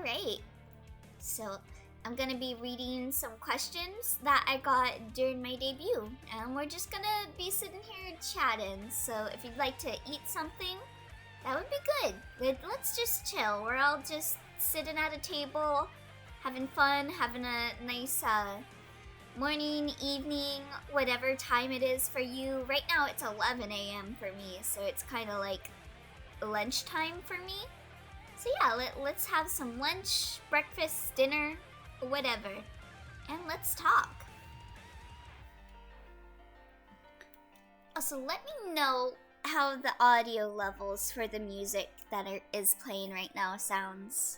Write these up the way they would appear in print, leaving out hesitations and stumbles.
Alright, so I'm gonna be reading some questions that I got during my debut, and we're just gonna be sitting here chatting. So if you'd like to eat something, that would be good. Let's just chill. We're all just sitting at a table, having fun, having a nice morning, evening, whatever time it is for you. Right now it's 11 a.m. for me, so it's kind of like lunchtime for me. So yeah, let's have some lunch, breakfast, dinner, whatever, and let's talk. Also, let me know how the audio levels for the music that is playing right now sounds.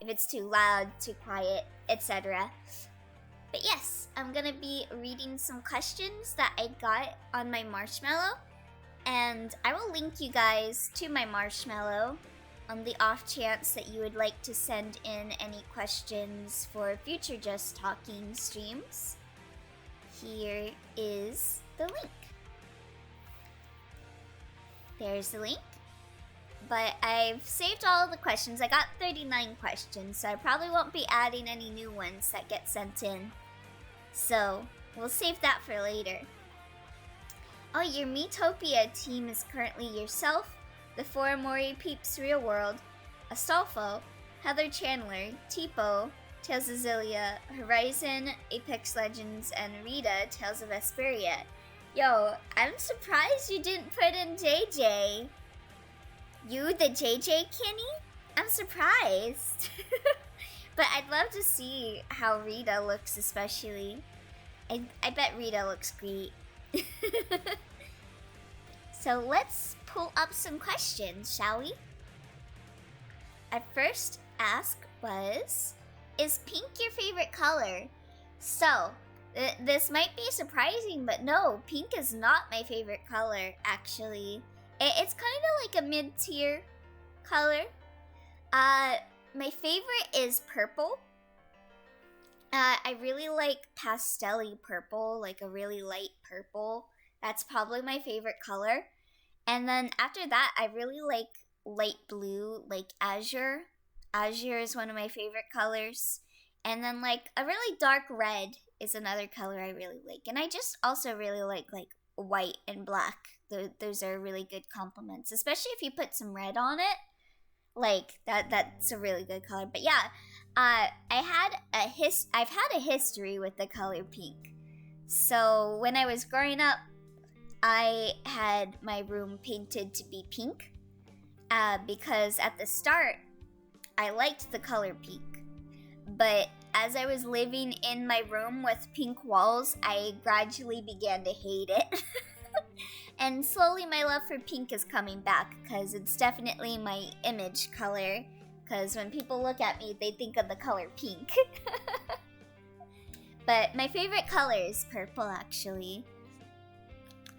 If it's too loud, too quiet, etc. But yes, I'm gonna be reading some questions that I got on my Marshmallow, and I will link you guys to my Marshmallow on the off chance that you would like to send in any questions for future Just Talking streams. Here is the link. There's the link. But I've saved all the questions. I got 39 questions, so I probably won't be adding any new ones that get sent in. So we'll save that for later. Oh, your Metopia team is currently yourself, the Four Mori Peeps Real World, Astolfo, Heather Chandler, Tipo, Tales of Zillia, Horizon, Apex Legends, and Rita, Tales of Vesperia. Yo, I'm surprised you didn't put in JJ. You, the JJ Kenny? I'm surprised. But I'd love to see how Rita looks, especially. I bet Rita looks great. So let's pull up some questions, shall we? Our first ask was, is pink your favorite color? So, this might be surprising, but no, pink is not my favorite color, actually. It's kind of like a mid-tier color. My favorite is purple. I really like pastel-y purple, like a really light purple. That's probably my favorite color. And then after that, I really like light blue, like azure. Azure is one of my favorite colors. And then like a really dark red is another color I really like. And I just also really like white and black. Those are really good complements, especially if you put some red on it. Like that's a really good color. But yeah, I've had a history with the color pink. So when I was growing up, I had my room painted to be pink because at the start, I liked the color pink. But as I was living in my room with pink walls, I gradually began to hate it. And slowly my love for pink is coming back because it's definitely my image color. Because when people look at me, they think of the color pink. But my favorite color is purple, actually.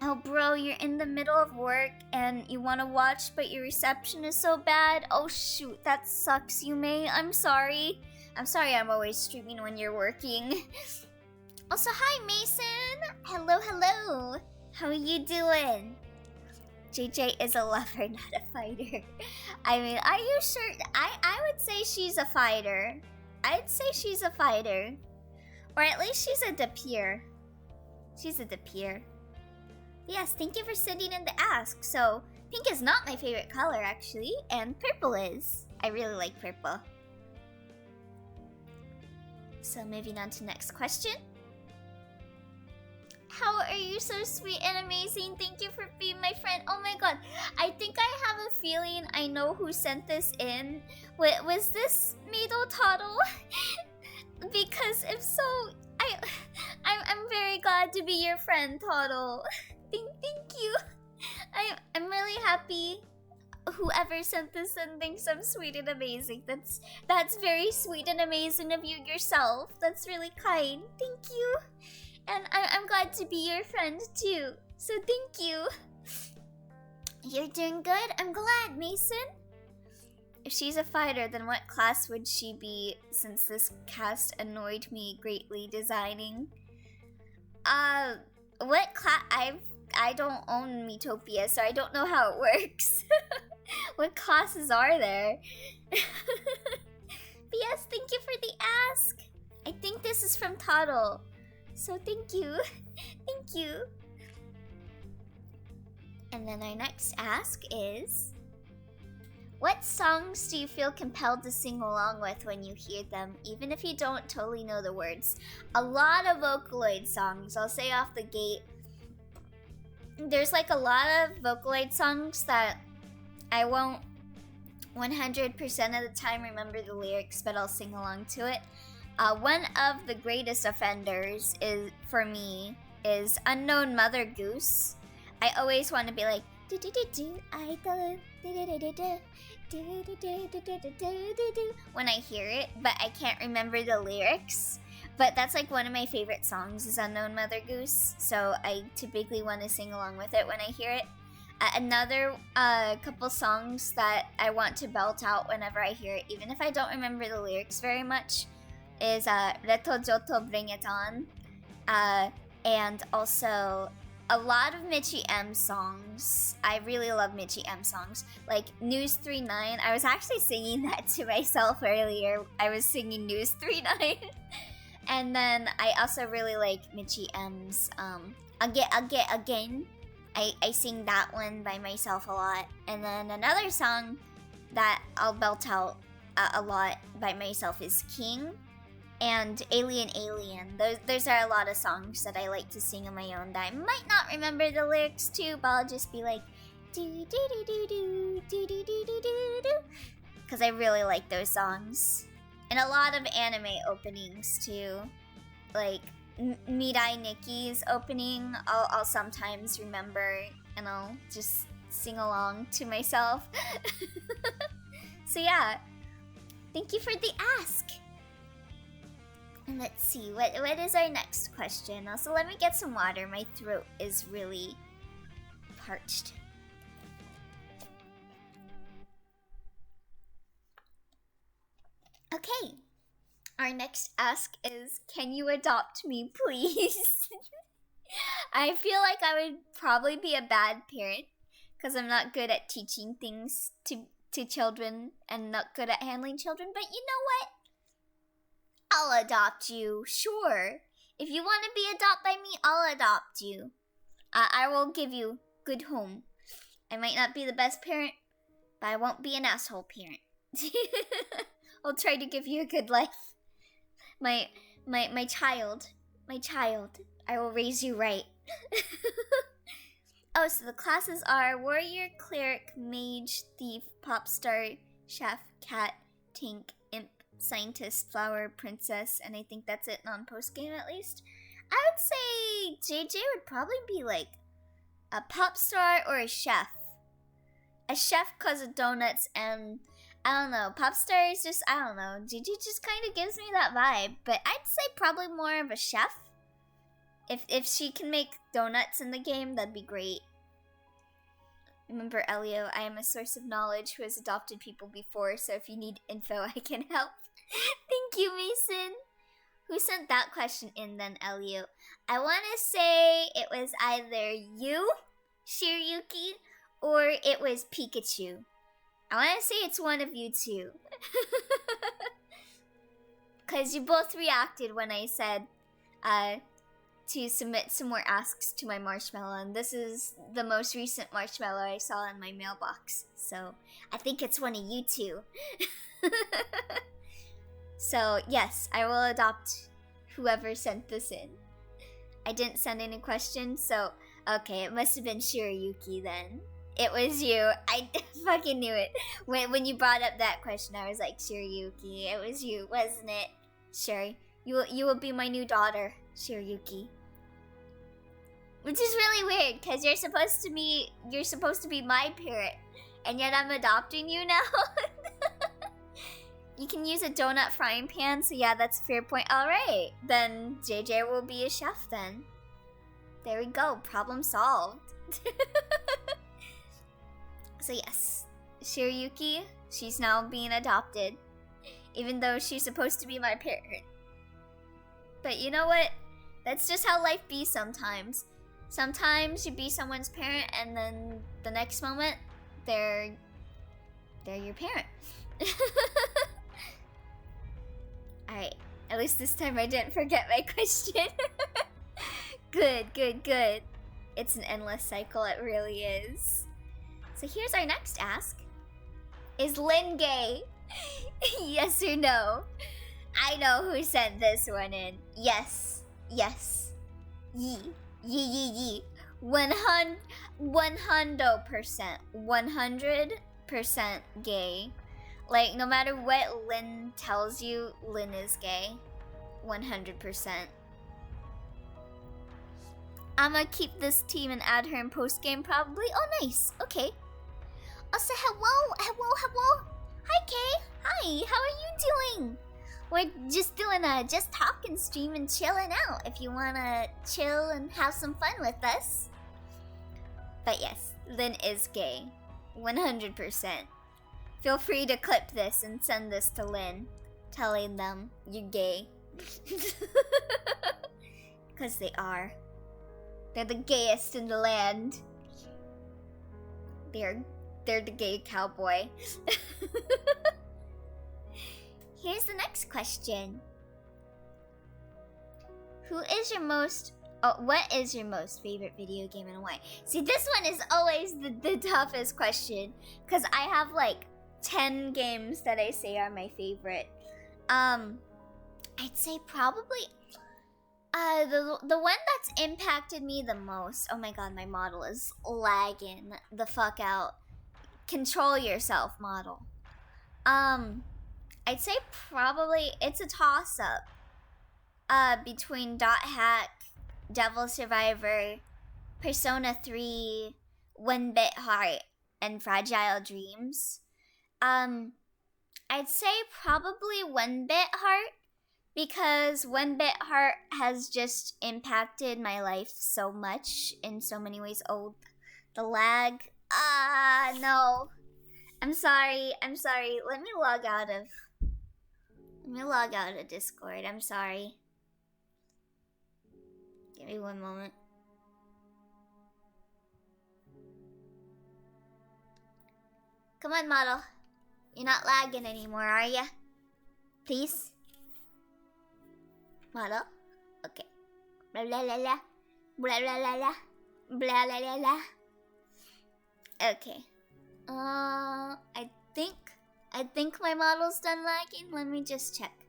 Oh, bro, you're in the middle of work and you want to watch, but your reception is so bad. Oh, shoot, that sucks, Yume. I'm sorry. I'm always streaming when you're working. Also, hi, Mason. Hello, hello. How are you doing? JJ is a lover, not a fighter. I mean, are you sure? I would say she's a fighter. I'd say she's a fighter. Or at least she's a Dapir. She's a Dapir. Yes, thank you for sending in the ask. So, pink is not my favorite color, actually, and purple is. I really like purple. So, moving on to next question. How are you so sweet and amazing? Thank you for being my friend. Oh my god, I think I have a feeling I know who sent this in. Was this Middle Toddle? Because if so, I'm very glad to be your friend, Toddle. Thank you. I'm really happy whoever sent this in thinks I'm sweet and amazing. That's very sweet and amazing of you yourself. That's really kind. Thank you. And I'm glad to be your friend too. So thank you. You're doing good? I'm glad, Mason. If she's a fighter, then what class would she be, since this cast annoyed me greatly designing? What class? I don't own Metopia, so I don't know how it works. What classes are there? toddle. So thank you. Thank you. And then our next ask is, what songs do you feel compelled to sing along with when you hear them, even if you don't totally know the words? A lot of Vocaloid songs. I'll say off the gate, there's like a lot of Vocaloid songs that I won't 100% of the time remember the lyrics, but I'll sing along to it. One of the greatest offenders is, for me, is Unknown Mother Goose. I always want to be like, do do do do, I do do do do do do do do do do do do when I hear it, but I can't remember the lyrics. But that's like one of my favorite songs is Unknown Mother Goose, so I typically want to sing along with it when I hear it. Another couple songs that I want to belt out whenever I hear it, even if I don't remember the lyrics very much, is Reto Joto Bring It On, and also a lot of Michi M songs. I really love Michi M songs. Like News 39, I was actually singing that to myself earlier. I was singing News 39. And then I also really like Michi M's Again. I sing that one by myself a lot. And then another song that I'll belt out a lot by myself is King and Alien. Those are a lot of songs that I like to sing on my own that I might not remember the lyrics to, but I'll just be like, do do do do do do do do do do, because I really like those songs. And a lot of anime openings too, like Mirai Nikki's opening. I'll sometimes remember, and I'll just sing along to myself. So yeah, thank you for the ask. And let's see, what is our next question? Also, let me get some water. My throat is really parched. Okay, our next ask is, can you adopt me, please? I feel like I would probably be a bad parent because I'm not good at teaching things to children and not good at handling children, but you know what? I'll adopt you, sure. If you want to be adopted by me, I'll adopt you. I will give you good home. I might not be the best parent, but I won't be an asshole parent. I'll try to give you a good life. My child, I will raise you right. Oh, so the classes are warrior, cleric, mage, thief, pop star, chef, cat, tank, imp, scientist, flower, princess, and I think that's it non-post game at least. I would say JJ would probably be like a pop star or a chef. A chef cause of donuts, and I don't know, pop star is just, I don't know, JJ just kind of gives me that vibe, but I'd say probably more of a chef. If she can make donuts in the game, that'd be great. Remember, Elio, I am a source of knowledge who has adopted people before, so if you need info, I can help. Thank you, Mason. Who sent that question in then, Elio? I want to say it was either you, Shiryuki, or it was Pikachu. I want to say it's one of you two. Because you both reacted when I said to submit some more asks to my Marshmallow, and this is the most recent Marshmallow I saw in my mailbox. So I think it's one of you two. So yes, I will adopt whoever sent this in. I didn't send any questions, so okay, it must have been Shiryuki then. It was you. I fucking knew it. When you brought up that question, I was like, Shiryuki, it was you, wasn't it? Sure, you will be my new daughter, Shiryuki. Which is really weird, because you're supposed to be my parent, and yet I'm adopting you now. You can use a donut frying pan, so yeah, that's a fair point. Alright, then JJ will be a chef then. There we go, problem solved. So yes, Shiryuki, she's now being adopted, even though she's supposed to be my parent. But you know what? That's just how life be sometimes. Sometimes you be someone's parent, and then the next moment, they're your parent. Alright, At least this time I didn't forget my question. Good, good, good. It's an endless cycle, it really is. So here's our next ask. Is Lynn gay? Yes or no? I know who sent this one in. Yes. Yes. Yee. Yee yee yee. 100%. 100% gay. Like, no matter what Lynn tells you, Lynn is gay. 100%. I'ma keep this team and add her in post-game probably. Oh, nice. Okay. Also, hello. Hi, Kay. Hi, how are you doing? We're just doing a just talking stream and chilling out if you wanna chill and have some fun with us. But yes, Lynn is gay. 100%. Feel free to clip this and send this to Lynn, telling them you're gay. Because they are. They're the gayest in the land. They're the gay cowboy. Here's the next question. What is your most favorite video game and why? See, this one is always the toughest question, because I have like 10 games that I say are my favorite. I'd say probably the one that's impacted me the most. Oh my god, my model is lagging the fuck out. Control yourself, model. I'd say probably it's a toss-up between Dot Hack, Devil Survivor, Persona 3, 1-Bit Heart, and Fragile Dreams. I'd say probably 1-Bit Heart, because 1-Bit Heart has just impacted my life so much in so many ways. Oh, the lag. No. I'm sorry. Let me log out of Discord. I'm sorry. Give me one moment. Come on, model. You're not lagging anymore, are ya? Please? Model? Okay. Blah, blah, blah, blah. Blah, blah, blah, blah. Blah, blah, blah, blah. Okay. I think my model's done lagging. Let me just check.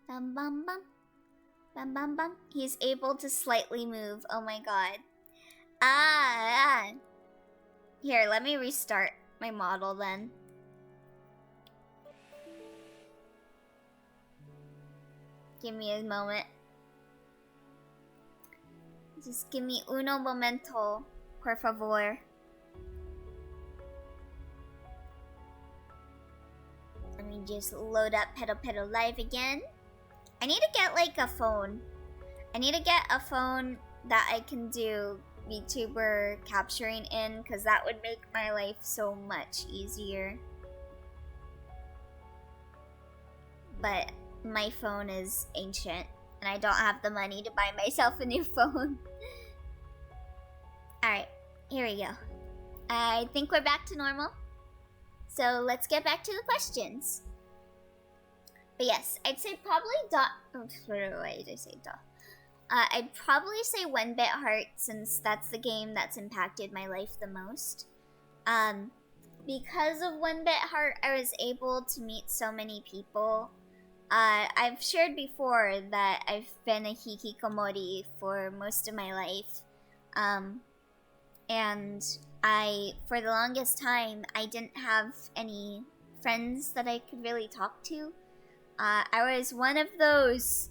Bum, bum, bum. Bum, bum, bum. He's able to slightly move. Oh my god. Here, let me restart my model then. Give me a moment. Just give me uno momento, por favor. Let me just load up Pedal Live again. I need to get like a phone. I need to get a phone that I can do VTuber capturing in, because that would make my life so much easier. But my phone is ancient, and I don't have the money to buy myself a new phone. Alright, here we go. I think we're back to normal. So let's get back to the questions. But yes, I'd say probably why did I say dot? I'd probably say 1-Bit Heart, since that's the game that's impacted my life the most. Because of 1-Bit Heart, I was able to meet so many people. I've shared before that I've been a hikikomori for most of my life. And for the longest time, I didn't have any friends that I could really talk to. I was one of those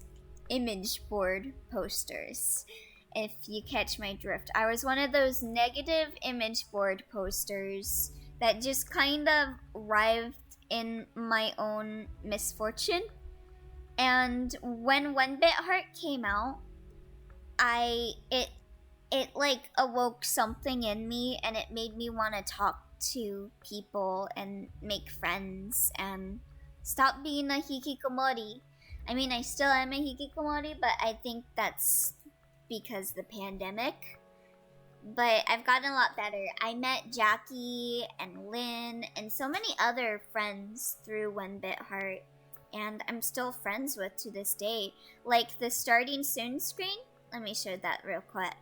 image board posters, if you catch my drift. I was one of those negative image board posters that just kind of writhed in my own misfortune. And when 1-Bit Heart came out, it like awoke something in me, and it made me want to talk to people and make friends and stop being a hikikomori. I mean, I still am a hikikomori, but I think that's because the pandemic. But I've gotten a lot better. I met Jackie and Lynn and so many other friends through 1-Bit Heart. and I'm still friends with to this day. Like the starting soon screen, let me show that real quick.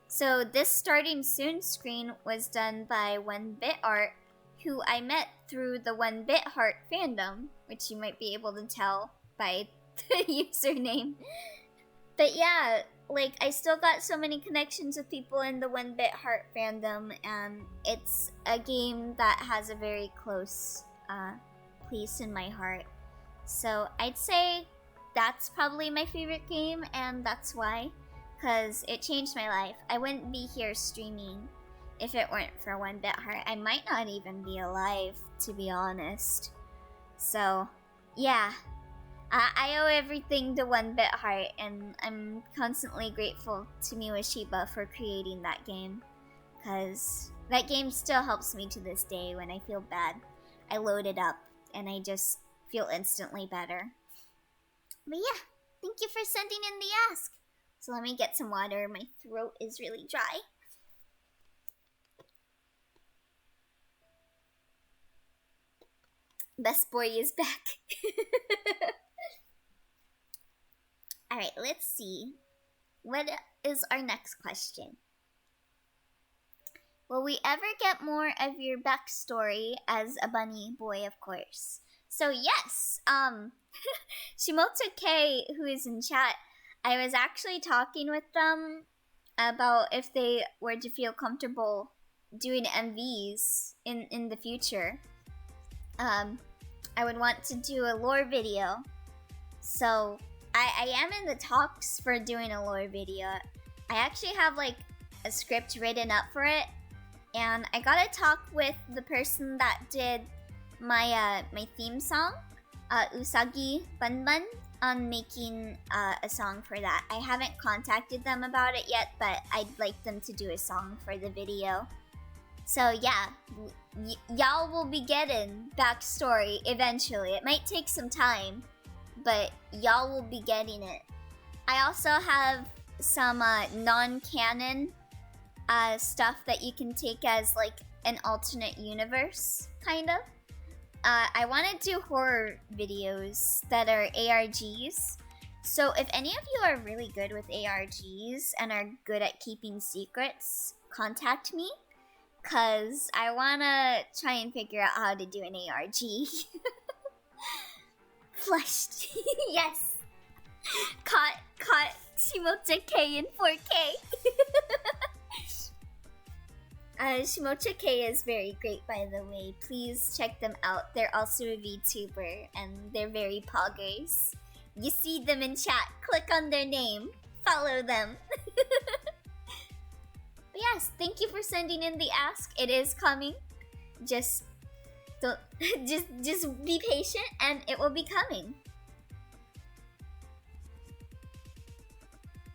So this starting soon screen was done by 1-Bit Art, who I met through the 1-Bit Heart fandom, which you might be able to tell by the username. But yeah, like I still got so many connections with people in the 1-Bit Heart fandom, and it's a game that has a very close place in my heart. So I'd say that's probably my favorite game, and that's why. Because it changed my life. I wouldn't be here streaming if it weren't for 1-Bit Heart. I might not even be alive, to be honest. So, yeah. I owe everything to 1-Bit Heart, and I'm constantly grateful to Miwashiba for creating that game. Because that game still helps me to this day when I feel bad. I load it up, and I just feel instantly better. But yeah, thank you for sending in the ask. So let me get some water. My throat is really dry. Best boy is back. Alright, let's see. What is our next question? Will we ever get more of your backstory as a bunny boy, of course? So yes, Shimoto K, who is in chat, I was actually talking with them about if they were to feel comfortable doing MVs in the future. I would want to do a lore video. So I am in the talks for doing a lore video. I actually have like a script written up for it, and I gotta talk with the person that did my my theme song, Usagi Bunbun, on making a song for that. I haven't contacted them about it yet, but I'd like them to do a song for the video. So yeah, y'all will be getting backstory eventually. It might take some time, but y'all will be getting it. I also have some non-canon stuff that you can take as like an alternate universe, kind of. I want to do horror videos that are ARGs. So if any of you are really good with ARGs and are good at keeping secrets, contact me. Because I want to try and figure out how to do an ARG. Flushed. Yes. Caught Shimocha K in 4K. Shimocha K is very great, by the way. Please check them out. They're also a VTuber, and they're very poggers. You see them in chat, click on their name, follow them. But yes, thank you for sending in the ask. It is coming. Just don't, just be patient, and it will be coming.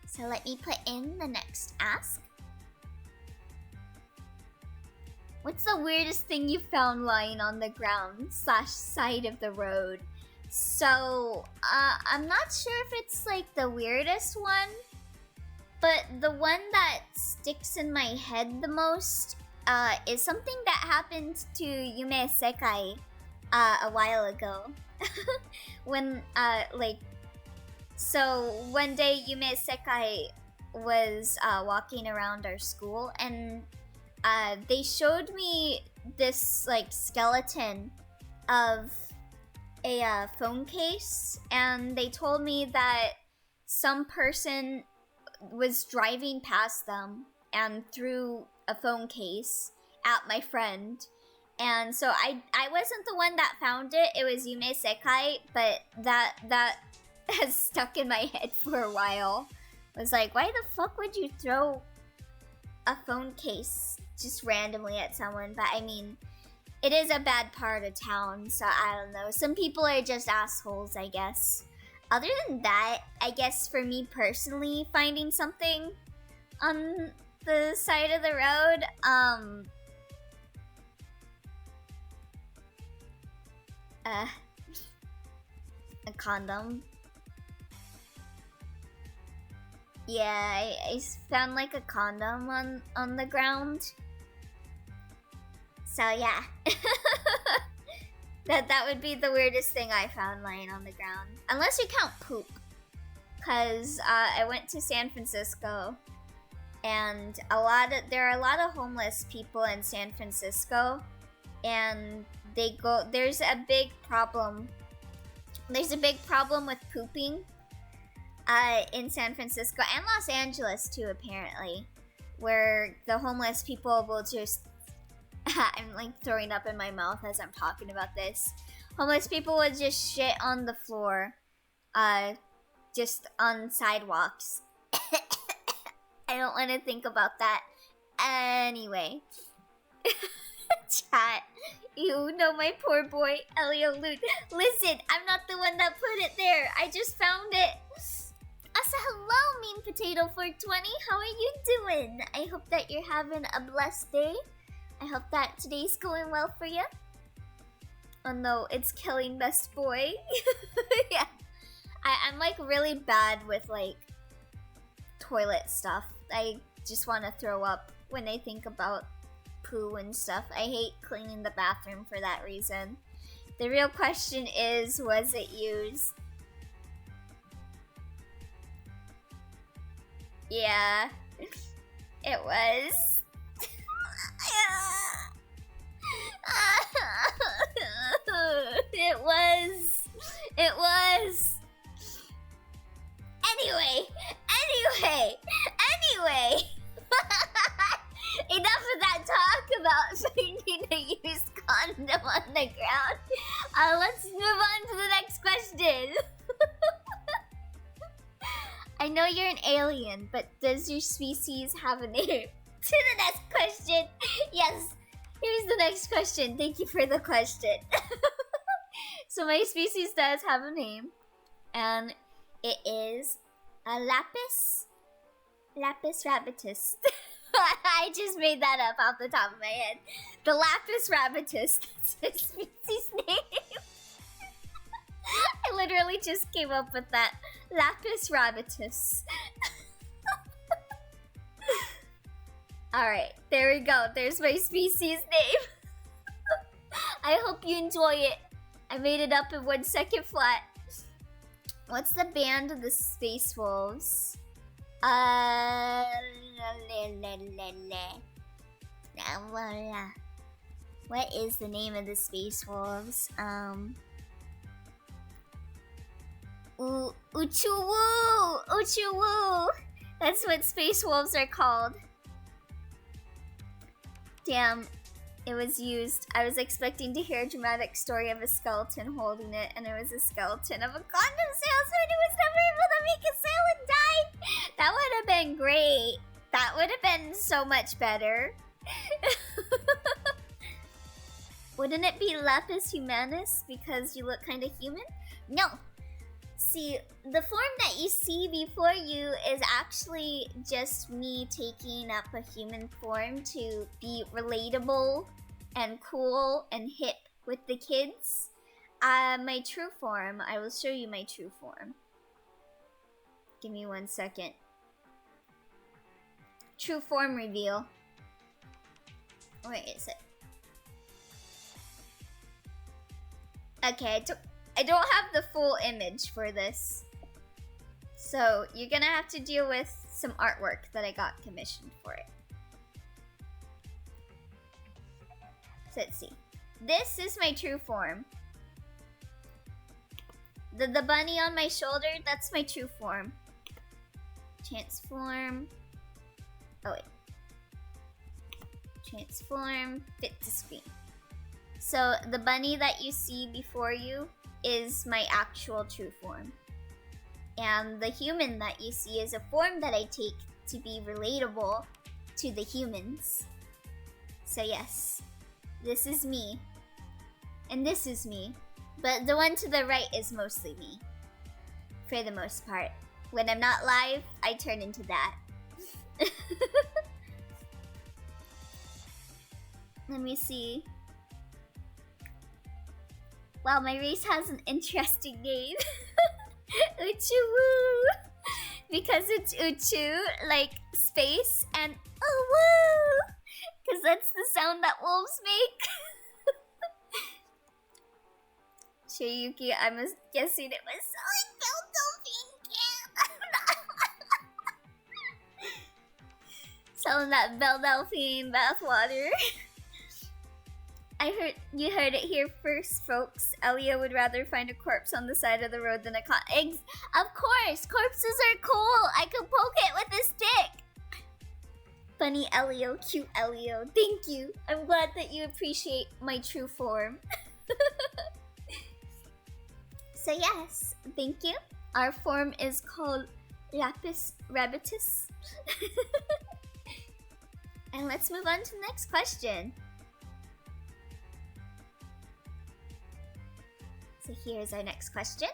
So let me put in the next ask. What's the weirdest thing you found lying on the ground / side of the road? So, I'm not sure if it's like the weirdest one, but the one that sticks in my head the most is something that happened to Yume Sekai a while ago. When, so one day Yume Sekai was walking around our school, and they showed me this like skeleton of a phone case, and they told me that some person was driving past them and threw a phone case at my friend. And so I wasn't the one that found it. It was Yume Sekai, but that has stuck in my head for a while. I was like, why the fuck would you throw a phone case just randomly at someone? But I mean, it is a bad part of town, so I don't know. Some people are just assholes, I guess. Other than that, I guess for me personally, finding something on the side of the road, a condom. Yeah, I found like a condom on the ground. So yeah. That would be the weirdest thing I found lying on the ground. Unless you count poop. Because I went to San Francisco, and there are a lot of homeless people in San Francisco, and there's a big problem. There's a big problem with pooping in San Francisco and Los Angeles too, apparently, where the homeless people will just I'm like throwing up in my mouth as I'm talking about this. Homeless people would just shit on the floor, just on sidewalks. I don't want to think about that. Anyway. Chat. You know my poor boy, Elio Lute. Listen, I'm not the one that put it there. I just found it. Also, hello, Mean Potato 420. How are you doing? I hope that you're having a blessed day. I hope that today's going well for you. Oh no, it's killing best boy. Yeah. I'm like really bad with like toilet stuff. I just want to throw up when I think about poo and stuff. I hate cleaning the bathroom for that reason. The real question is, was it used? Yeah, it was. It was. Anyway. Enough of that talk about finding a used condom on the ground. Let's move on to the next question. I know you're an alien, but does your species have a name? To the next question. Yes. Here's the next question. Thank you for the question. So my species does have a name, and it is a lapis rabitus. I just made that up off the top of my head. The lapis rabitus. That's my species name. I literally just came up with that. Lapis rabitus. Alright, there we go. There's my species name. I hope you enjoy it. I made it up in 1 second flat. What's the band of the Space Wolves? What is the name of the Space Wolves? Uchuwu! That's what Space Wolves are called. Damn, it was used. I was expecting to hear a dramatic story of a skeleton holding it, and it was a skeleton of a condom salesman who was never able to make a sale and died. That would have been great. That would have been so much better. Wouldn't it be Lapis Humanus because you look kind of human? No. See, the form that you see before you is actually just me taking up a human form to be relatable and cool and hip with the kids. My true form, I will show you my true form. Give me 1 second. True form reveal. Where is it? Okay, I don't have the full image for this. So you're gonna have to deal with some artwork that I got commissioned for it. So let's see. This is my true form. The bunny on my shoulder, that's my true form. Transform. Oh wait. Transform, fit to screen. So the bunny that you see before you is my actual true form. And the human that you see is a form that I take to be relatable to the humans. So yes, this is me. And this is me. But the one to the right is mostly me. For the most part. When I'm not live, I turn into that. Let me see. Wow, my race has an interesting name. Uchu-woo! Because it's Uchu, like space, and oh-woo! Because that's the sound that wolves make. Shiyuki, I'm guessing it was selling that Belle Delphine bathwater. You heard it here first, folks. Elio would rather find a corpse on the side of the road than a Of course, corpses are cool. I can poke it with a stick. Funny Elio, cute Elio. Thank you. I'm glad that you appreciate my true form. So yes, thank you. Our form is called Lapis Rabbitus. And let's move on to the next question. So here's our next question.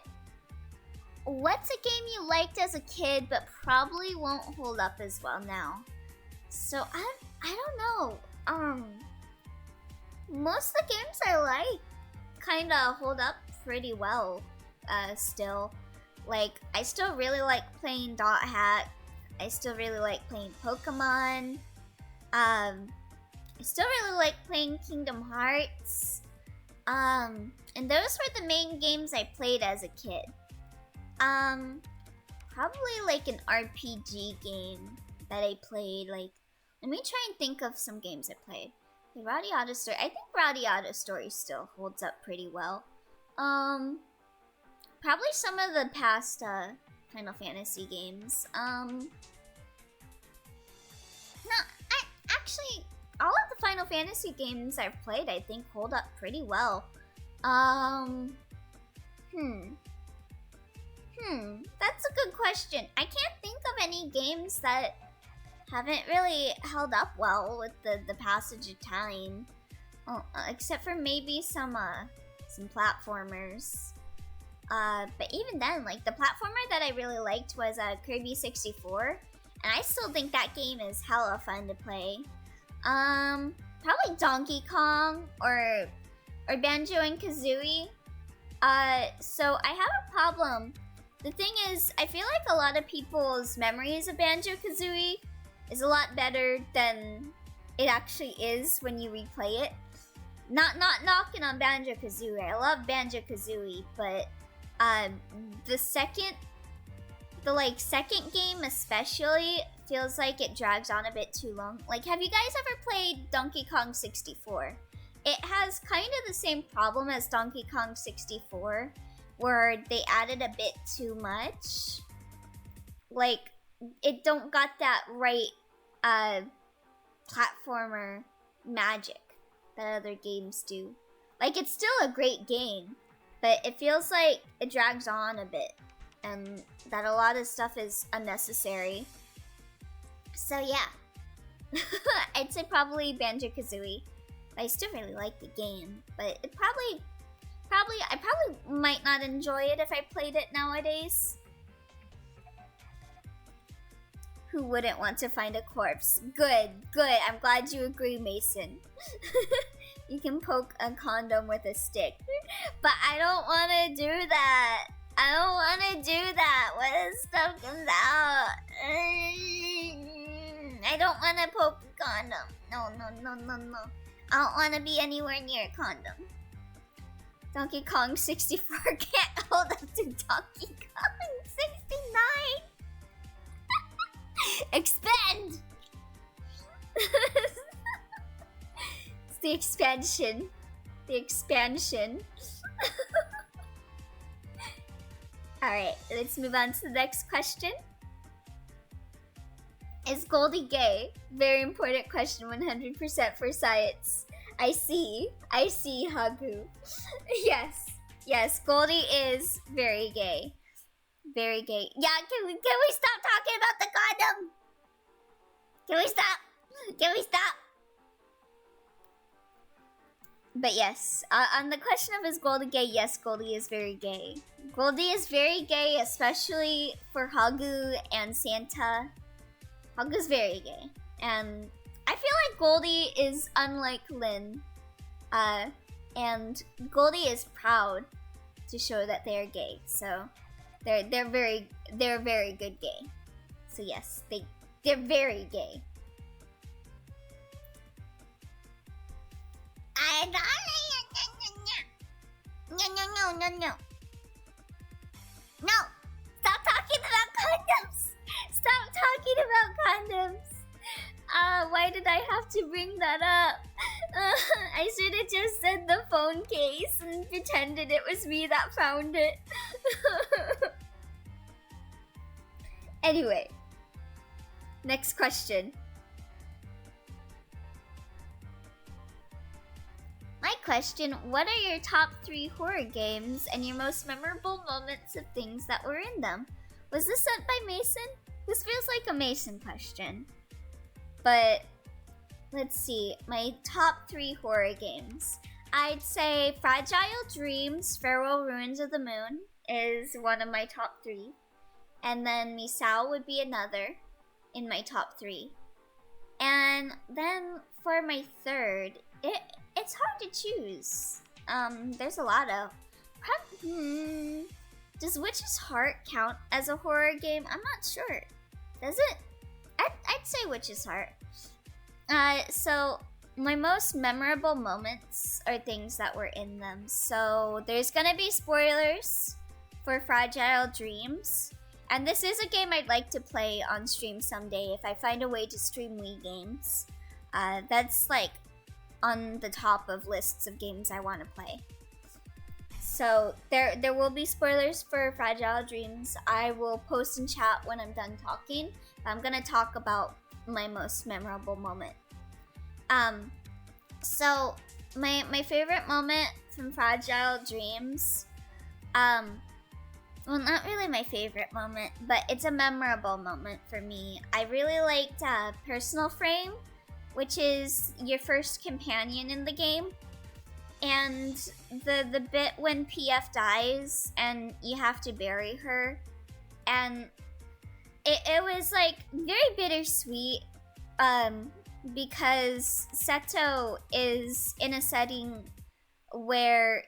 What's a game you liked as a kid but probably won't hold up as well now? So I don't know. Most of the games I like kind of hold up pretty well still. Like, I still really like playing Dot Hack. I still really like playing Pokemon. I still really like playing Kingdom Hearts. And those were the main games I played as a kid. Probably like an RPG game that I played. Like, let me try and think of some games I played. The Rowdy Auto Story. I think Rowdy Auto Story still holds up pretty well. Probably some of the past Final Fantasy games. Actually, all of the Final Fantasy games I've played, I think, hold up pretty well. That's a good question. I can't think of any games that haven't really held up well with the passage of time. Except for maybe some platformers. But even then, like, the platformer that I really liked was Kirby 64. And I still think that game is hella fun to play. Probably Donkey Kong or Banjo and Kazooie. So I have a problem. The thing is, I feel like a lot of people's memories of Banjo Kazooie is a lot better than it actually is when you replay it. Not knocking on Banjo Kazooie. I love Banjo Kazooie, but the second game especially feels like it drags on a bit too long. Like, have you guys ever played Donkey Kong 64? It has kind of the same problem as Donkey Kong 64, where they added a bit too much. Like, it don't got that right platformer magic that other games do. Like, it's still a great game, but it feels like it drags on a bit, and that a lot of stuff is unnecessary. So yeah, I'd say probably Banjo-Kazooie. I still really like the game, but it I probably might not enjoy it if I played it nowadays. Who wouldn't want to find a corpse? Good. I'm glad you agree, Mason. You can poke a condom with a stick. But I don't want to do that. What if stuff comes out? I don't want to poke a condom. No. I don't want to be anywhere near a condom. Donkey Kong 64 can't hold up to Donkey Kong 69. Expand! It's the expansion. Alright, let's move on to the next question. Is Goldie gay? Very important question, 100% for science. I see, Hagu. Yes, Goldie is very gay. Very gay. Yeah, can we stop talking about the condom? Can we stop? But yes, on the question of is Goldie gay, yes, Goldie is very gay. Goldie is very gay, especially for Hagu and Santa. Hagu's very gay. And I feel like Goldie is unlike Lynn. And Goldie is proud to show that they're gay. So they're very good gay. So yes, they're very gay. no. No! Stop talking about condoms! Stop talking about condoms! Why did I have to bring that up? I should have just said the phone case and pretended it was me that found it. Anyway, next question. My question, what are your top 3 horror games and your most memorable moments of things that were in them? Was this sent by Mason? This feels like a Mason question. But let's see, my top 3 horror games. I'd say Fragile Dreams, Farewell Ruins of the Moon is one of my top 3. And then Misao would be another in my top 3. And then for my third, it's hard to choose. There's a lot of... Does Witch's Heart count as a horror game? I'm not sure. Does it? I'd say Witch's Heart. So my most memorable moments are things that were in them. So there's gonna be spoilers for Fragile Dreams. And this is a game I'd like to play on stream someday if I find a way to stream Wii games. That's like on the top of lists of games I want to play. So there will be spoilers for Fragile Dreams. I will post in chat when I'm done talking. I'm gonna talk about my most memorable moment. So my favorite moment from Fragile Dreams, well, not really my favorite moment, but it's a memorable moment for me. I really liked Personal Frame, which is your first companion in the game. And the bit when PF dies and you have to bury her. And it was like very bittersweet because Seto is in a setting where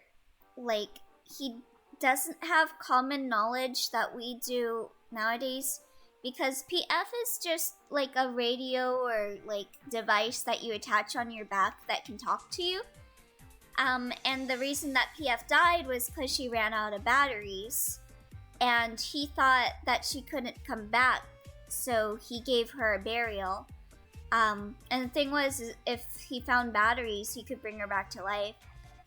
like he doesn't have common knowledge that we do nowadays, because PF is just like a radio or like device that you attach on your back that can talk to you. And the reason that PF died was because she ran out of batteries, and he thought that she couldn't come back, so he gave her a burial. And the thing was, if he found batteries, he could bring her back to life.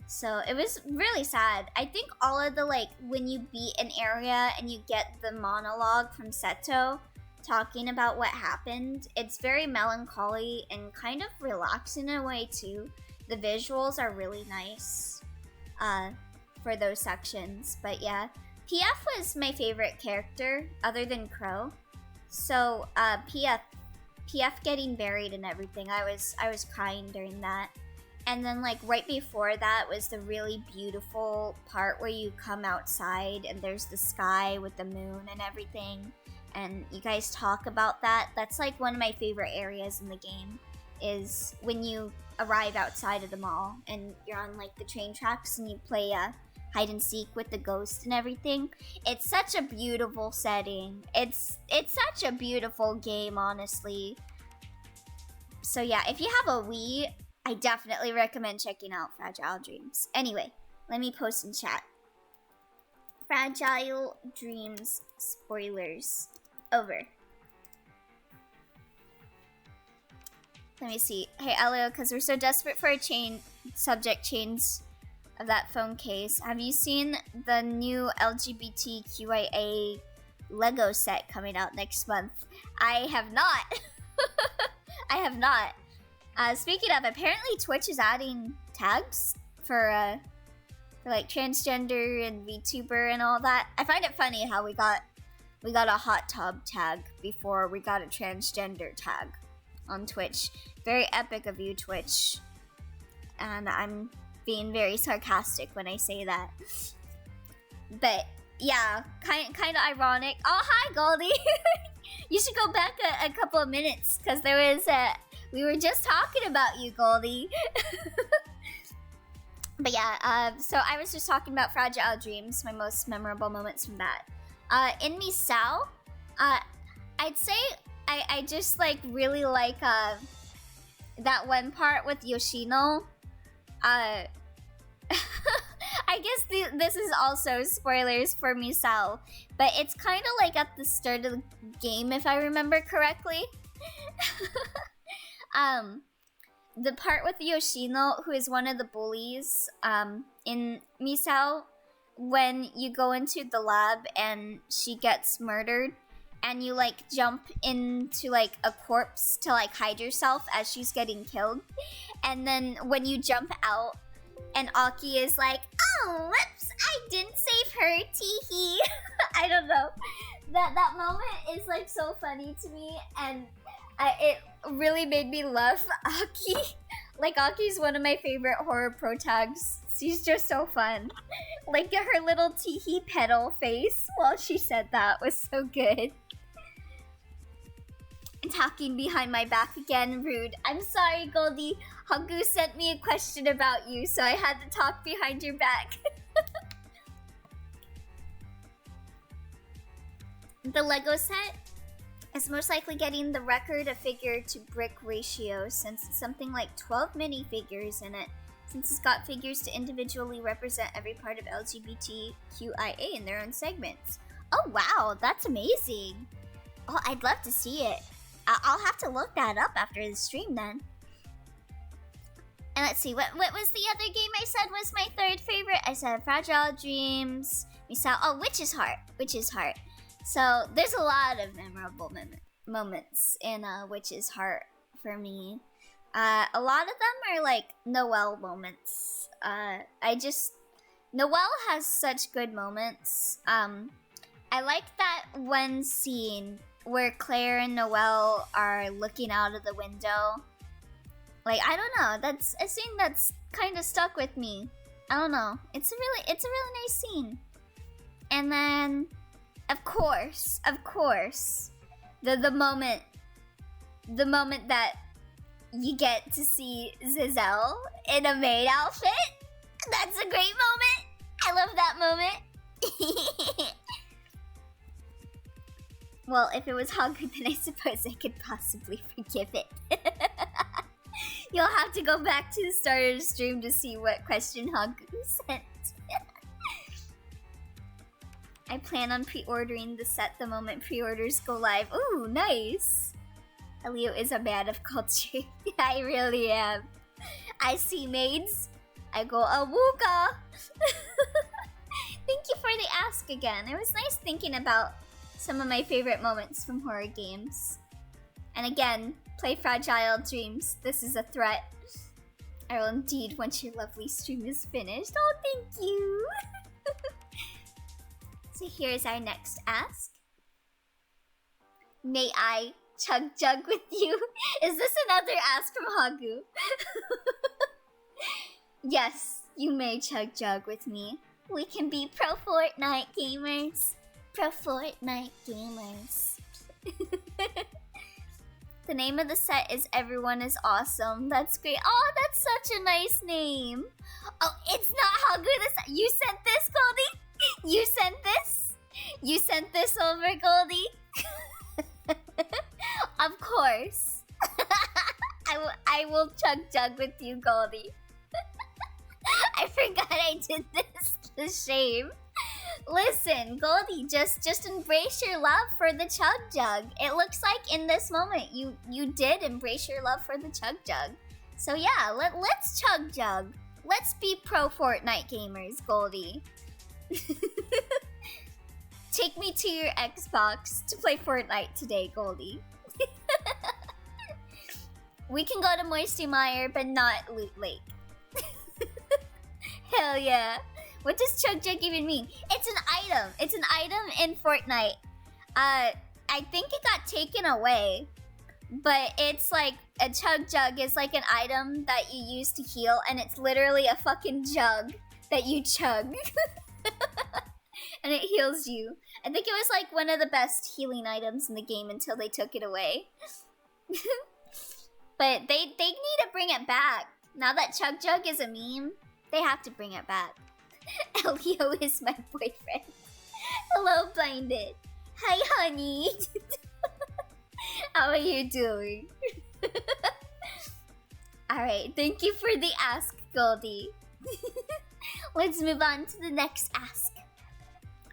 So it was really sad. I think all of the, like, when you beat an area and you get the monologue from Seto talking about what happened, it's very melancholy and kind of relaxing in a way too. The visuals are really nice for those sections. But yeah, PF was my favorite character other than Crow. So PF getting buried and everything, I was crying during that. And then like right before that was the really beautiful part where you come outside and there's the sky with the moon and everything. And you guys talk about that. That's like one of my favorite areas in the game, is when you arrive outside of the mall and you're on like the train tracks and you play hide and seek with the ghost and everything. It's such a beautiful setting. It's such a beautiful game, honestly. So yeah, if you have a Wii, I definitely recommend checking out Fragile Dreams. Anyway, let me post in chat. Fragile Dreams spoilers over. Let me see. Hey, Elio, because we're so desperate for a subject change of that phone case. Have you seen the new LGBTQIA Lego set coming out next month? I have not. I have not. Speaking of, apparently Twitch is adding tags for like transgender and VTuber and all that. I find it funny how we got a hot tub tag before we got a transgender tag on Twitch. Very epic of you, Twitch. And I'm being very sarcastic when I say that. But yeah, kind of ironic. Oh, hi, Goldie. You should go back a couple of minutes, because there was we were just talking about you, Goldie. But yeah, so I was just talking about Fragile Dreams, my most memorable moments from that. In Misao, I'd say I just like really like that one part with Yoshino. I I guess this is also spoilers for Misao, but it's kind of like at the start of the game, if I remember correctly. The part with Yoshino, who is one of the bullies, in Misao, when you go into the lab and she gets murdered, and you like jump into like a corpse to like hide yourself as she's getting killed, and then when you jump out, and Aki is like, "Oh, whoops! I didn't save her, teehee." I don't know. That moment is like so funny to me, and it really made me love Aki. Like, Aki's one of my favorite horror protagonists. She's just so fun. Like, her little teehee pedal face while she said that was so good. Talking behind my back again, rude. I'm sorry, Goldie. Hagu sent me a question about you, so I had to talk behind your back. The Lego set is most likely getting the record of figure to brick ratio, since it's something like 12 minifigures in it, since it's got figures to individually represent every part of LGBTQIA in their own segments. Oh wow, that's amazing. Oh, I'd love to see it. I'll have to look that up after the stream then. And let's see, what was the other game I said was my third favorite? I said Fragile Dreams, Misao, oh, Witch's Heart. So there's a lot of memorable moments in Witch's Heart for me. A lot of them are like Noelle moments. Noelle has such good moments. I like that one scene where Claire and Noelle are looking out of the window. Like, I don't know, that's a scene that's kind of stuck with me. I don't know. It's a really nice scene. And then, of course, the moment that you get to see Giselle in a maid outfit. That's a great moment. I love that moment. Well, if it was Hagu, then I suppose I could possibly forgive it. You'll have to go back to the start of the stream to see what question Hagu sent. I plan on pre-ordering the set the moment pre-orders go live. Ooh, nice! Elio is a man of culture. I really am. I see maids. I go, awooga! Thank you for the ask again. It was nice thinking about some of my favorite moments from horror games. And again, play Fragile Dreams. This is a threat. I will indeed once your lovely stream is finished. Oh, thank you! So here's our next ask. May I chug jug with you? Is this another ask from Hagu? Yes, you may chug jug with me. We can be pro Fortnite gamers. Pro Fortnite gamers. The name of the set is Everyone is Awesome. That's great. Oh, that's such a nice name. Oh, it's not Hagu. You sent this, Goldie? You sent this? You sent this over, Goldie? Of course. I will chug jug with you, Goldie. I forgot I did this. The shame. Listen, Goldie, just embrace your love for the chug jug. It looks like in this moment you did embrace your love for the chug jug. So yeah, let's chug jug. Let's be pro Fortnite gamers, Goldie. Take me to your Xbox to play Fortnite today, Goldie. We can go to Moisty Mire, but not Loot Lake. Hell yeah. What does chug jug even mean? It's an item. It's an item in Fortnite. I think it got taken away. But it's like, a chug jug is like an item that you use to heal, and it's literally a fucking jug that you chug. And it heals you. I think it was like one of the best healing items in the game until they took it away. But they need to bring it back. Now that chug jug is a meme, they have to bring it back. Elio is my boyfriend. Hello, Blinded. Hi, honey. How are you doing? Alright, thank you for the ask, Goldie. Let's move on to the next ask.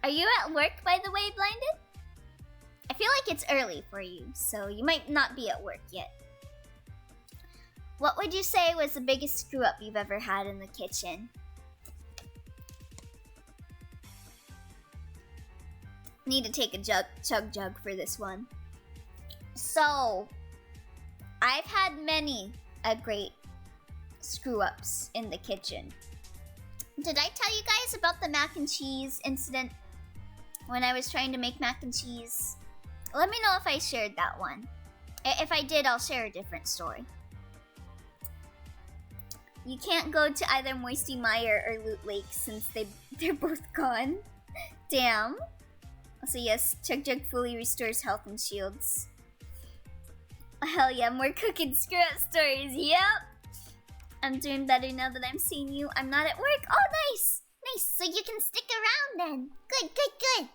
Are you at work, by the way, Blinded? I feel like it's early for you, so you might not be at work yet. What would you say was the biggest screw up you've ever had in the kitchen? Need to take a chug jug for this one. So, I've had many a great screw ups in the kitchen. Did I tell you guys about the mac and cheese incident when I was trying to make mac and cheese? Let me know if I shared that one. If I did, I'll share a different story. You can't go to either Moisty Mire or Loot Lake since they're both gone. Damn. Also, yes, Chug Jug fully restores health and shields. Hell yeah, more cooking screw-up stories, yep! I'm doing better now that I'm seeing you. I'm not at work. Oh, nice! Nice, so you can stick around then. Good, good, good.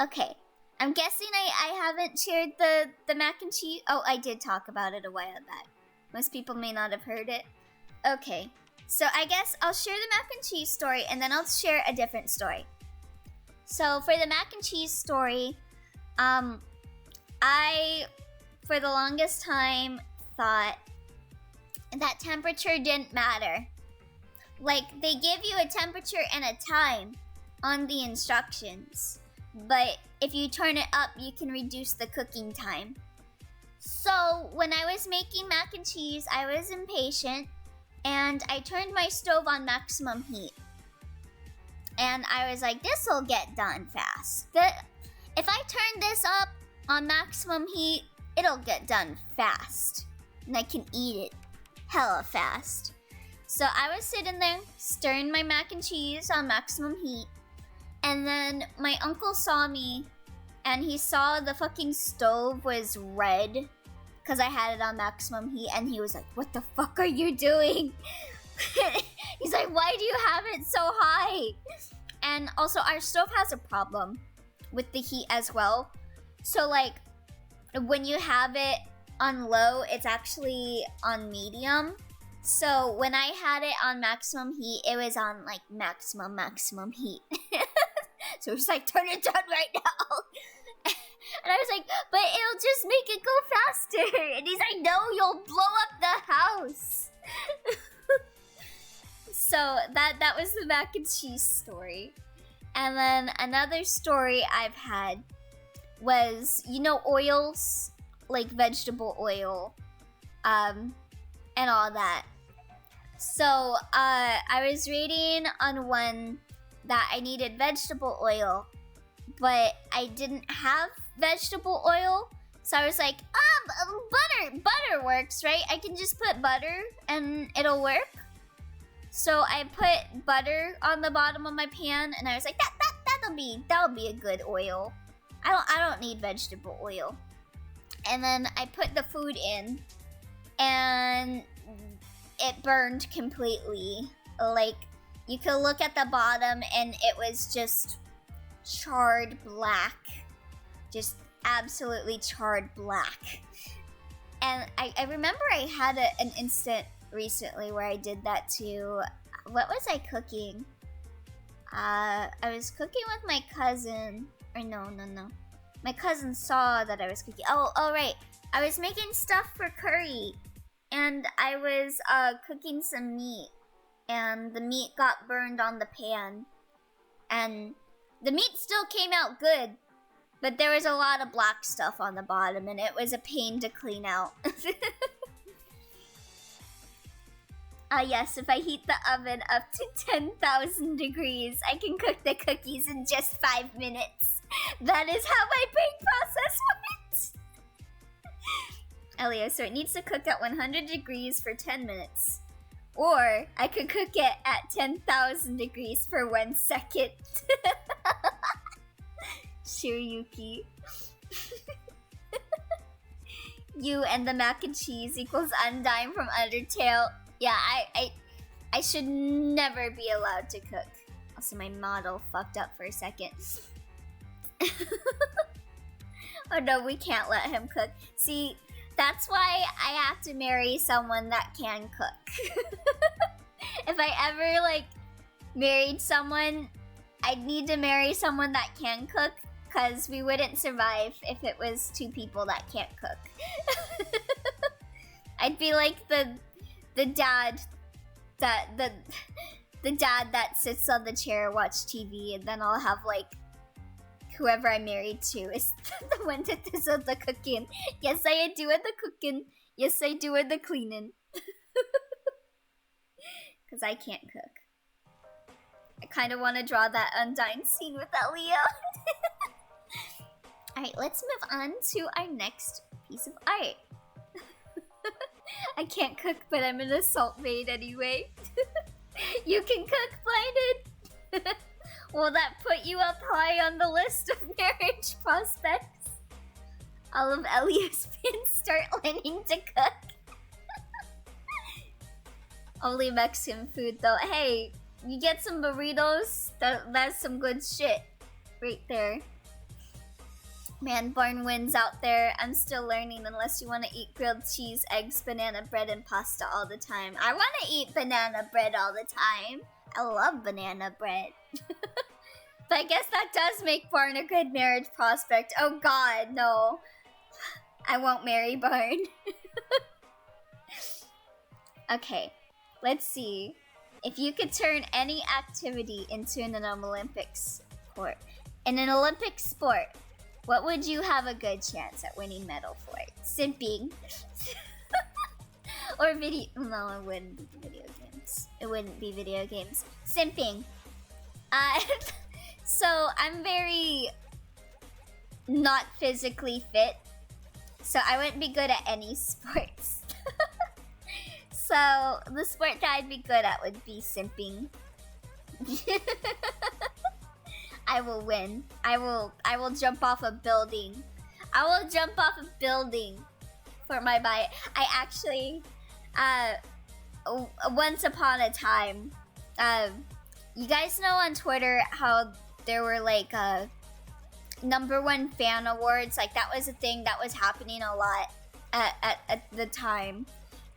Okay, I'm guessing I haven't shared the mac and cheese. Oh, I did talk about it a while back. Most people may not have heard it. Okay, so I guess I'll share the mac and cheese story and then I'll share a different story. So for the mac and cheese story, I, for the longest time, thought that temperature didn't matter. Like, they give you a temperature and a time on the instructions, but if you turn it up, you can reduce the cooking time. So when I was making mac and cheese, I was impatient, and I turned my stove on maximum heat. And I was like, this'll get done fast. If I turn this up on maximum heat, it'll get done fast. And I can eat it hella fast. So I was sitting there, stirring my mac and cheese on maximum heat. And then my uncle saw me, and he saw the fucking stove was red because I had it on maximum heat, and he was like, what the fuck are you doing? He's like, why do you have it so high? And also, our stove has a problem with the heat as well. So, like, when you have it on low, it's actually on medium. So, when I had it on maximum heat, it was on, like, maximum heat. So, it's like, turn it down right now. And I was like, but it'll just make it go faster. And he's like, no, you'll blow up the house. So that was the mac and cheese story. And then another story I've had was, you know, oils, like vegetable oil, and all that. So I was reading on one that I needed vegetable oil, but I didn't have vegetable oil. So I was like, butter works, right? I can just put butter and it'll work. So I put butter on the bottom of my pan, and I was like, that'll be a good oil. I don't need vegetable oil. And then I put the food in, and it burned completely. Like, you could look at the bottom, and it was just charred black. Just absolutely charred black. And I remember I had an instant recently where I did that too. What was I cooking? I was cooking with my cousin. Or no. My cousin saw that I was cooking. Oh, right. I was making stuff for curry. And I was cooking some meat. And the meat got burned on the pan. And the meat still came out good. But there was a lot of black stuff on the bottom, and it was a pain to clean out. Yes, if I heat the oven up to 10,000 degrees, I can cook the cookies in just 5 minutes. That is how my brain process went. Elio, so it needs to cook at 100 degrees for 10 minutes. Or I could cook it at 10,000 degrees for 1 second. Shiryuki. You and the mac and cheese equals Undyne from Undertale. Yeah, I should never be allowed to cook. Also, my model fucked up for a second. Oh no, we can't let him cook. See, that's why I have to marry someone that can cook. If I ever, like, married someone, I'd need to marry someone that can cook, because we wouldn't survive if it was two people that can't cook. I'd be like the dad that the dad that sits on the chair, watch TV, and then I'll have like whoever I'm married to is the one that does all the cooking. Yes, I do it the cooking. Yes, I do it the cleaning. Because I can't cook. I kind of want to draw that Undyne scene with Elio. Alright, let's move on to our next piece of art. I can't cook, but I'm an assault maid anyway. You can cook, blinded. Will that put you up high on the list of marriage prospects? All of Elio's fans start learning to cook. Only Mexican food though. Hey, you get some burritos, that's some good shit. Right there. Man, barn wins out there. I'm still learning unless you want to eat grilled cheese, eggs, banana bread, and pasta all the time. I want to eat banana bread all the time. I love banana bread. But I guess that does make Barn a good marriage prospect. Oh god, no. I won't marry Barn. Okay, let's see. If you could turn any activity into an Olympic sport. In an Olympic sport, what would you have a good chance at winning medal for? Simping. Or video... No, it wouldn't be video games. It wouldn't be video games. Simping. So, I'm very not physically fit. So, I wouldn't be good at any sports. So, the sport that I'd be good at would be simping. I will win. I will jump off a building. I will jump off a building for my buy. I actually, once upon a time, you guys know on Twitter how there were like #1 fan awards. Like that was a thing that was happening a lot at the time.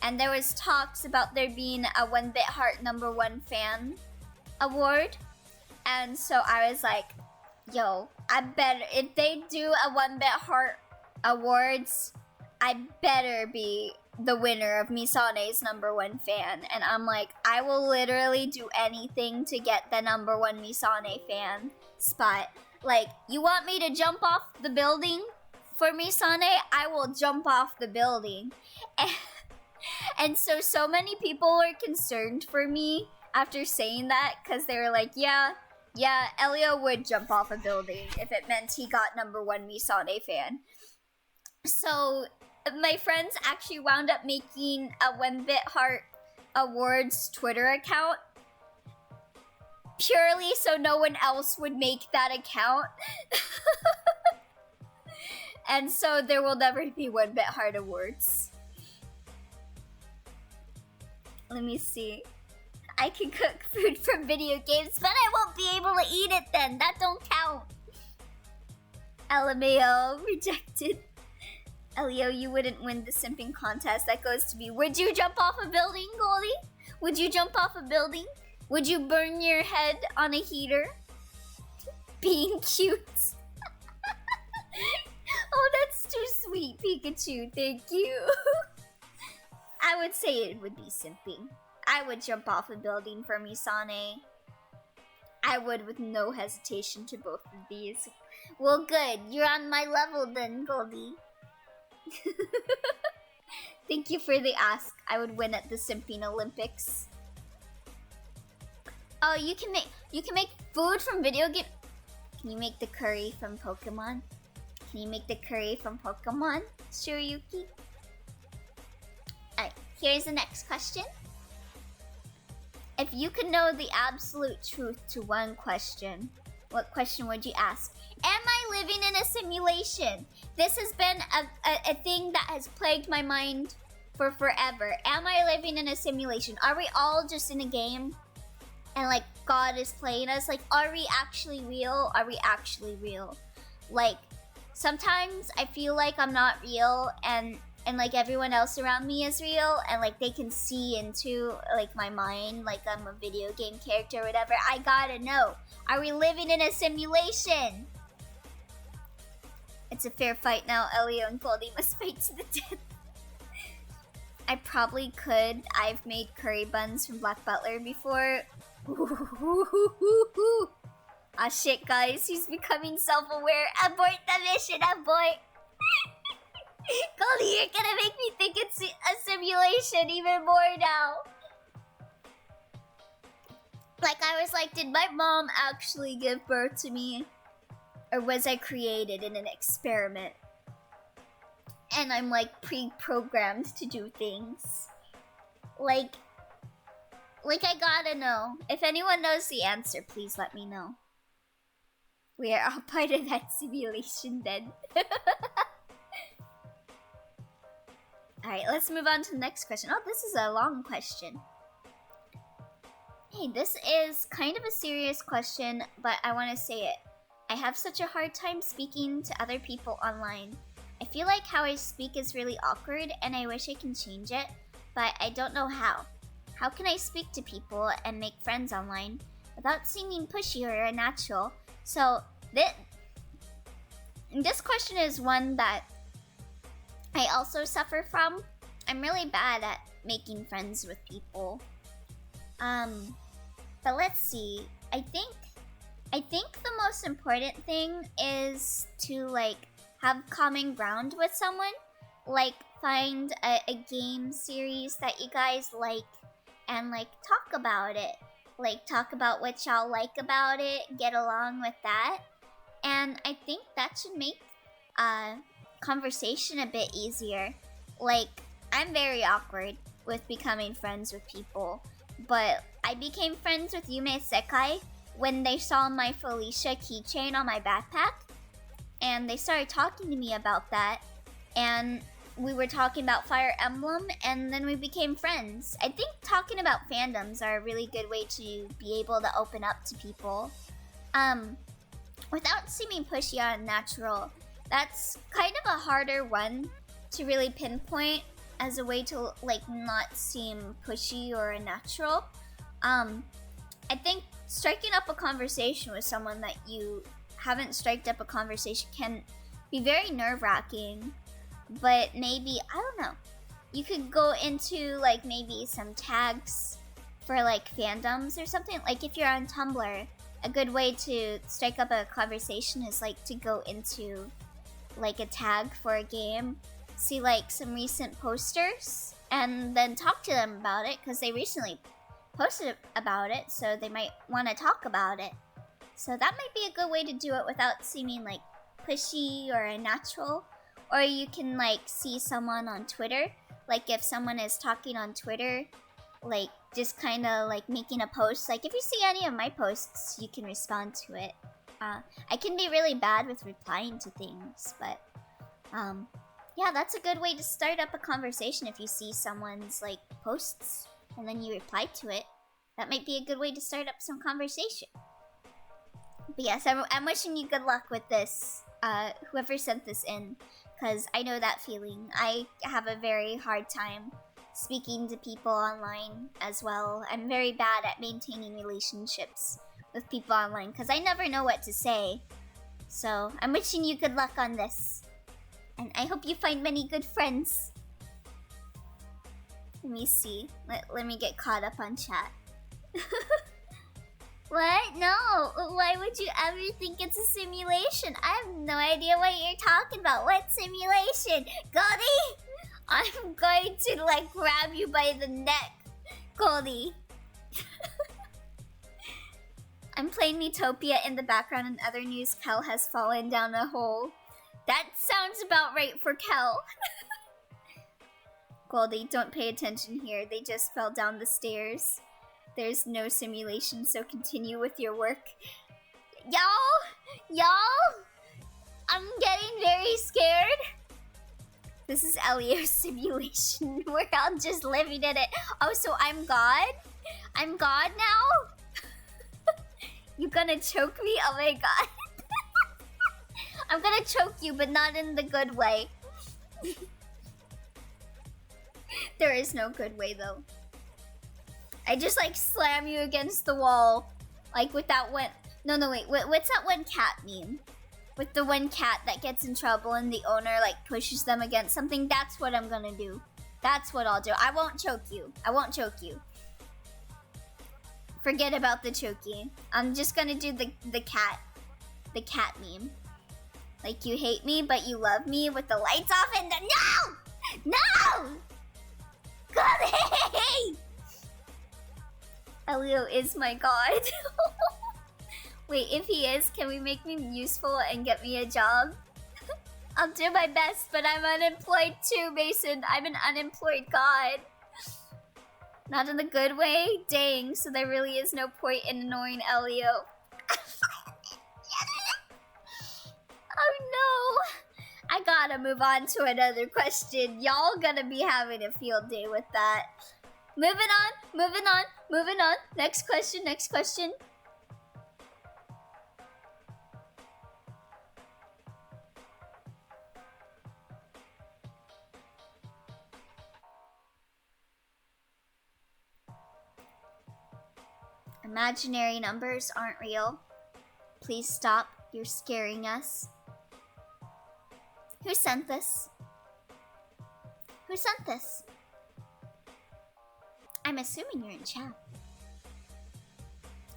And there was talks about there being a 1-Bit Heart #1 fan award. And so I was like, yo, I better, if they do a 1-Bit Heart awards, I better be the winner of Misane's #1 fan. And I'm like, I will literally do anything to get the #1 Misane fan spot. Like, you want me to jump off the building for Misane? I will jump off the building. And so many people were concerned for me after saying that, because they were like, yeah, Elio would jump off a building if it meant he got #1 Misane fan. So my friends actually wound up making a 1-Bit Heart Awards Twitter account purely so no one else would make that account. And so there will never be 1-Bit Heart Awards. Let me see. I can cook food from video games, but I won't be able to eat it then. That don't count. LMAO, rejected. Elio, you wouldn't win the simping contest. That goes to me. Would you jump off a building, Goldie? Would you jump off a building? Would you burn your head on a heater? Being cute. Oh, that's too sweet, Pikachu. Thank you. I would say it would be simping. I would jump off a building for Misane. I would with no hesitation to both of these. Well, good. You're on my level then, Goldie. Thank you for the ask. I would win at the Simping Olympics. Oh, you can make food from video game. Can you make the curry from Pokemon? Can you make the curry from Pokemon, Shiryuki? Alright, here's the next question. If you could know the absolute truth to one question, what question would you ask? Am I living in a simulation? This has been a thing that has plagued my mind for forever. Am I living in a simulation? Are we all just in a game? And like God is playing us? Like, are we actually real? Are we actually real? Like, sometimes I feel like I'm not real, and and like everyone else around me is real, and like they can see into like my mind, like I'm a video game character or whatever. I gotta know, are we living in a simulation? It's a fair fight now. Elio and Goldie must fight to the death. I probably could. I've made curry buns from Black Butler before. Ah shit, guys, he's becoming self-aware. Abort the mission, abort. Goldie, you're gonna make me think it's a simulation even more now. Like, I was like, did my mom actually give birth to me? Or was I created in an experiment? And I'm like pre-programmed to do things. Like I gotta know. If anyone knows the answer, please let me know. We are all part of that simulation then. Alright, let's move on to the next question. Oh, this is a long question. Hey, this is kind of a serious question, but I want to say it. I have such a hard time speaking to other people online. I feel like how I speak is really awkward, and I wish I can change it, but I don't know how. How can I speak to people and make friends online without seeming pushy or unnatural? So, this question is one that I also suffer from. I'm really bad at making friends with people. But let's see. I think the most important thing is to like have common ground with someone. Like find a game series that you guys like and like talk about it. Like talk about what y'all like about it, get along with that. And I think that should make conversation a bit easier. Like, I'm very awkward with becoming friends with people, but I became friends with Yume Sekai when they saw my Felicia keychain on my backpack, and they started talking to me about that, and we were talking about Fire Emblem, and then we became friends. I think talking about fandoms are a really good way to be able to open up to people. Without seeming pushy or unnatural, that's kind of a harder one to really pinpoint as a way to like not seem pushy or unnatural. I think striking up a conversation with someone that you haven't striked up a conversation can be very nerve-wracking, but maybe, I don't know, you could go into like maybe some tags for like fandoms or something. Like if you're on Tumblr, a good way to strike up a conversation is like to go into like a tag for a game, see like some recent posters, and then talk to them about it because they recently posted about it, so they might want to talk about it. So that might be a good way to do it without seeming like pushy or unnatural. Or you can like see someone on Twitter, like if someone is talking on Twitter, like just kind of like making a post. Like if you see any of my posts, you can respond to it. I can be really bad with replying to things, but yeah, that's a good way to start up a conversation. If you see someone's like posts and then you reply to it, that might be a good way to start up some conversation. But yes, I'm wishing you good luck with this, whoever sent this in, because I know that feeling. I have a very hard time speaking to people online as well. I'm very bad at maintaining relationships with people online because I never know what to say. So I'm wishing you good luck on this, and I hope you find many good friends. Let me see. Let me get caught up on chat. What? No. Why would you ever think it's a simulation? I have no idea what you're talking about. What simulation? Goldie? I'm going to like grab you by the neck. Goldie. I'm playing Utopia in the background, and other news, Kel has fallen down a hole. That sounds about right for Kel. Goldie, don't pay attention here. They just fell down the stairs. There's no simulation, so continue with your work. Y'all, I'm getting very scared. This is Elio's simulation. We're all just living in it. Oh, so I'm God? I'm God now? You gonna choke me? Oh my god. I'm gonna choke you, but not in the good way. There is no good way though. I just like slam you against the wall, like with that one. No, wait. What's that one cat meme? With the one cat that gets in trouble and the owner like pushes them against something. That's what I'm gonna do. That's what I'll do. I won't choke you. I won't choke you. Forget about the choking. I'm just gonna do the cat meme. Like you hate me, but you love me with the lights off and the no! Goldie! Elio is my god. Wait, if he is, can we make me useful and get me a job? I'll do my best, but I'm unemployed too, Mason. I'm an unemployed god. Not in the good way? Dang, so there really is no point in annoying Elio. Oh no! I gotta move on to another question. Y'all gonna be having a field day with that. Moving on. Next question. Imaginary numbers aren't real. Please stop. You're scaring us. Who sent this? I'm assuming you're in chat.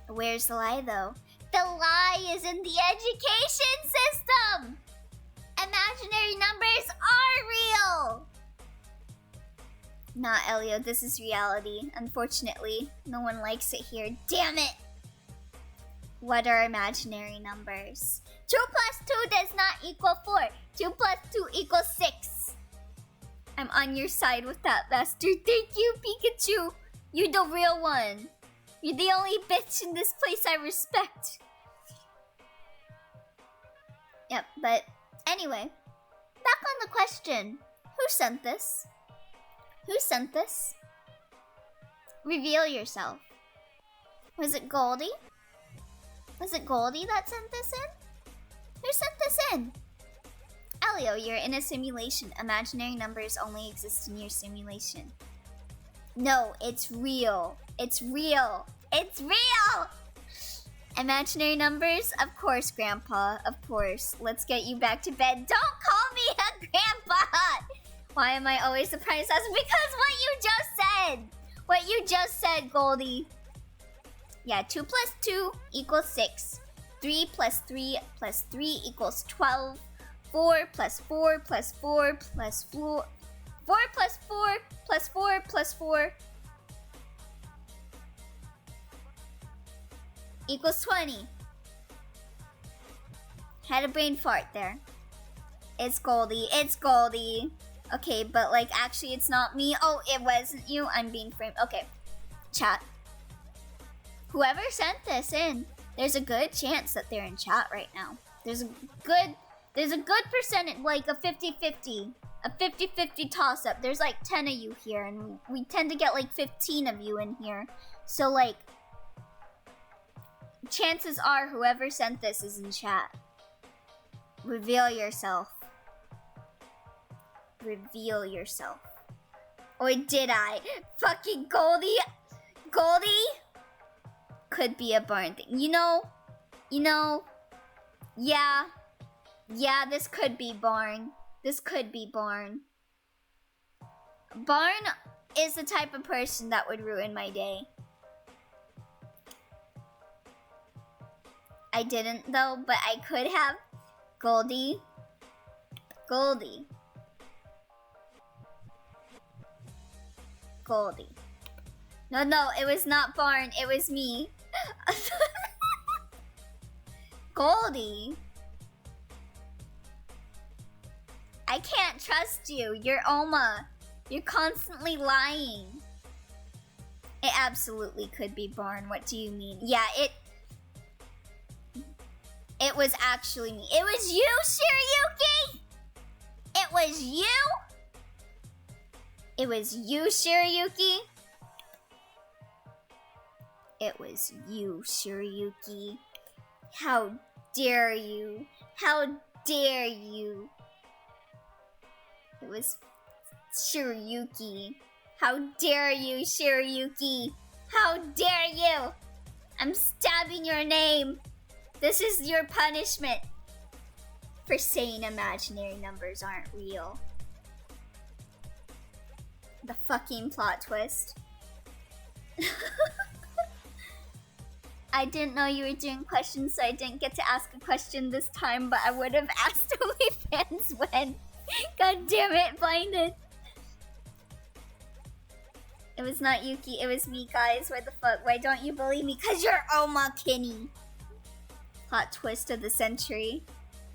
Where's the lie, though? The lie is in the education system! Imaginary numbers are real! Not Elio, this is reality. Unfortunately, no one likes it here. Damn it! What are imaginary numbers? 2 plus 2 does not equal 4. 2 plus 2 equals 6. I'm on your side with that, master. Thank you, Pikachu. You're the real one. You're the only bitch in this place I respect. Yep, but anyway, back on the question. Who sent this? Reveal yourself. Was it Goldie? Was it Goldie that sent this in? Who sent this in? Elio, you're in a simulation. Imaginary numbers only exist in your simulation. No, it's real. It's real. Imaginary numbers? Of course, Grandpa. Of course. Let's get you back to bed. Don't call me a grandpa! Why am I always the princess? Because what you just said, Goldie. Yeah, 2 plus 2 equals 6. 3 plus 3 plus 3 equals 12. 4 plus 4 plus 4 plus 4. 4 plus 4 plus 4 plus 4 equals 20. Had a brain fart there. It's Goldie. Okay, but like actually it's not me. Oh, it wasn't you. I'm being framed. Okay. Chat. Whoever sent this in, there's a good chance that they're in chat right now. There's a good percentage, like a 50-50. A 50-50 toss-up. There's like 10 of you here, and we tend to get like 15 of you in here. So like, chances are whoever sent this is in chat. Reveal yourself. Or did I? Fucking Goldie? Could be a barn thing. You know, yeah, this could be barn. Barn is the type of person that would ruin my day. I didn't though, but I could have. Goldie. No, it was not Barn, it was me. Goldie. I can't trust you. You're Oma. You're constantly lying. It absolutely could be Barn. What do you mean? Yeah, it was actually me. It was you, Shiryuki? It was you, Shiryuki. How dare you? It was Shiryuki. How dare you, Shiryuki? How dare you? I'm stabbing your name. This is your punishment for saying imaginary numbers aren't real. The fucking plot twist. I didn't know you were doing questions, so I didn't get to ask a question this time, but I would have asked OnlyFans when. God damn it, blinded. It was not Yuki, it was me, guys. Why the fuck? Why don't you believe me? Cause you're Oma Kinney. Plot twist of the century.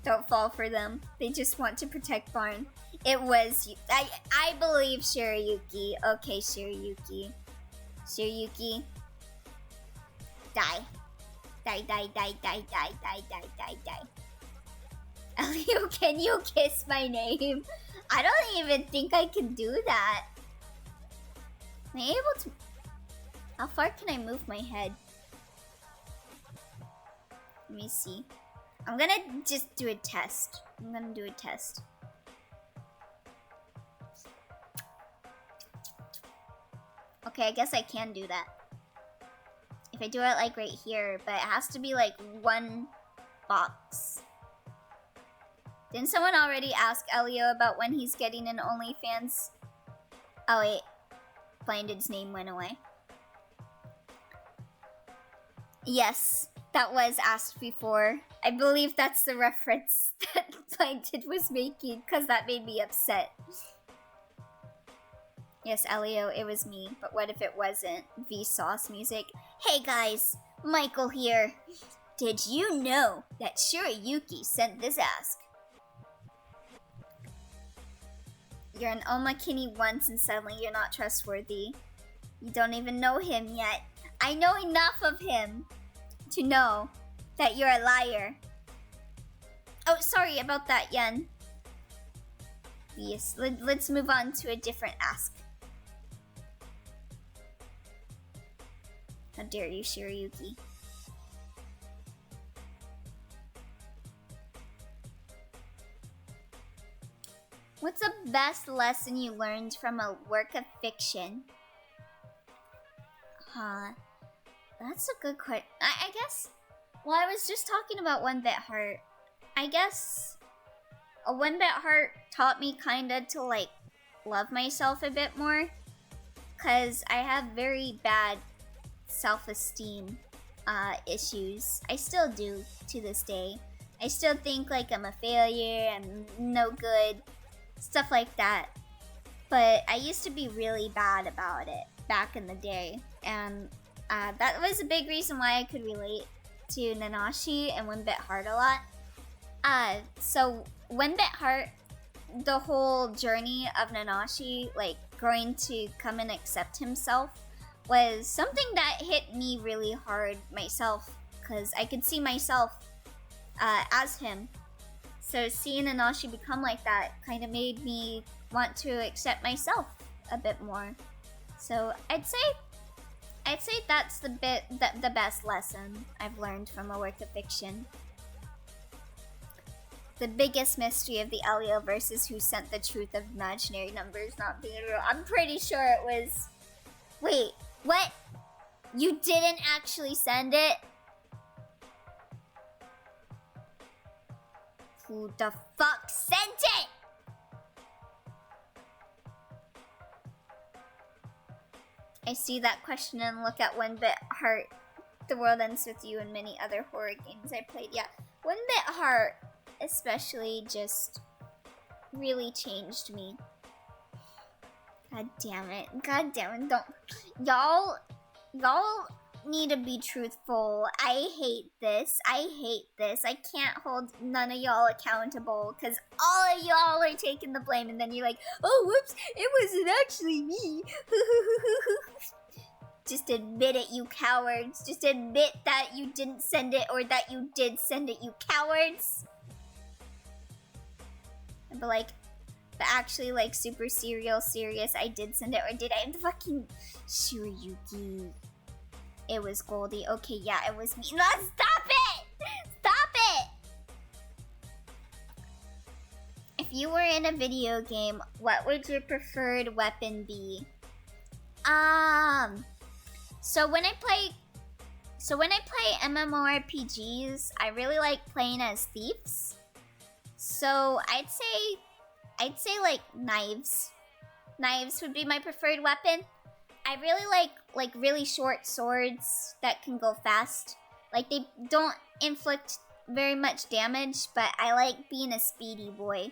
Don't fall for them. They just want to protect Barn. It was you. I believe Shiryuki. Okay, Shiryuki. Shiryuki. Die. Die, die, die, die, die, die, die, die, die. Elio, can you kiss my name? I don't even think I can do that. Am I able to... How far can I move my head? Let me see. I'm gonna just do a test. I'm gonna do a test. Okay, I guess I can do that. If I do it like right here, but it has to be like one box. Didn't someone already ask Elio about when he's getting an OnlyFans? Oh wait, Blinded's name went away. Yes, that was asked before. I believe that's the reference that Blinded was making, because that made me upset. Yes, Elio, it was me, but what if it wasn't? Vsauce music. Hey guys, Michael here. Did you know that Shiryuki sent this ask? You're an Omakini once and suddenly you're not trustworthy. You don't even know him yet. I know enough of him to know that you're a liar. Oh, sorry about that, Yen. Yes, let's move on to a different ask. How dare you, Shiryuki? What's the best lesson you learned from a work of fiction? That's a good question. I guess, well, I was just talking about One Bit Heart. I guess a One Bit Heart taught me kinda to like love myself a bit more. Cause I have very bad self-esteem issues. I still do to this day. I still think like I'm a failure, I'm no good, stuff like that. But I used to be really bad about it back in the day, and that was a big reason why I could relate to Nanashi and One Bit Heart a lot. So One Bit Heart, the whole journey of Nanashi, like growing to come and accept himself, was something that hit me really hard myself, because I could see myself as him. So seeing Nanashi become like that kind of made me want to accept myself a bit more. So I'd say that's the best lesson I've learned from a work of fiction. The biggest mystery of the Elio versus who sent the truth of imaginary numbers not being real. I'm pretty sure it was... Wait, what? You didn't actually send it? Who the fuck sent it? I see that question and look at One Bit Heart. The World Ends With You and many other horror games I played. Yeah, One Bit Heart especially just really changed me. God damn it. God damn it. Don't. Y'all need to be truthful. I hate this. I hate this. I can't hold none of y'all accountable because all of y'all are taking the blame and then you're like, oh, whoops, it wasn't actually me. Just admit it, you cowards. Just admit that you didn't send it or that you did send it, you cowards. But like, but actually, like, super serious, I did send it, or did I? Fucking Shiryuki. It was Goldie. Okay, yeah, it was me. No, stop it! Stop it! If you were in a video game, what would your preferred weapon be? So when I play MMORPGs, I really like playing as thieves. So I'd say like knives. Knives would be my preferred weapon. I really like really short swords that can go fast. Like they don't inflict very much damage, but I like being a speedy boy.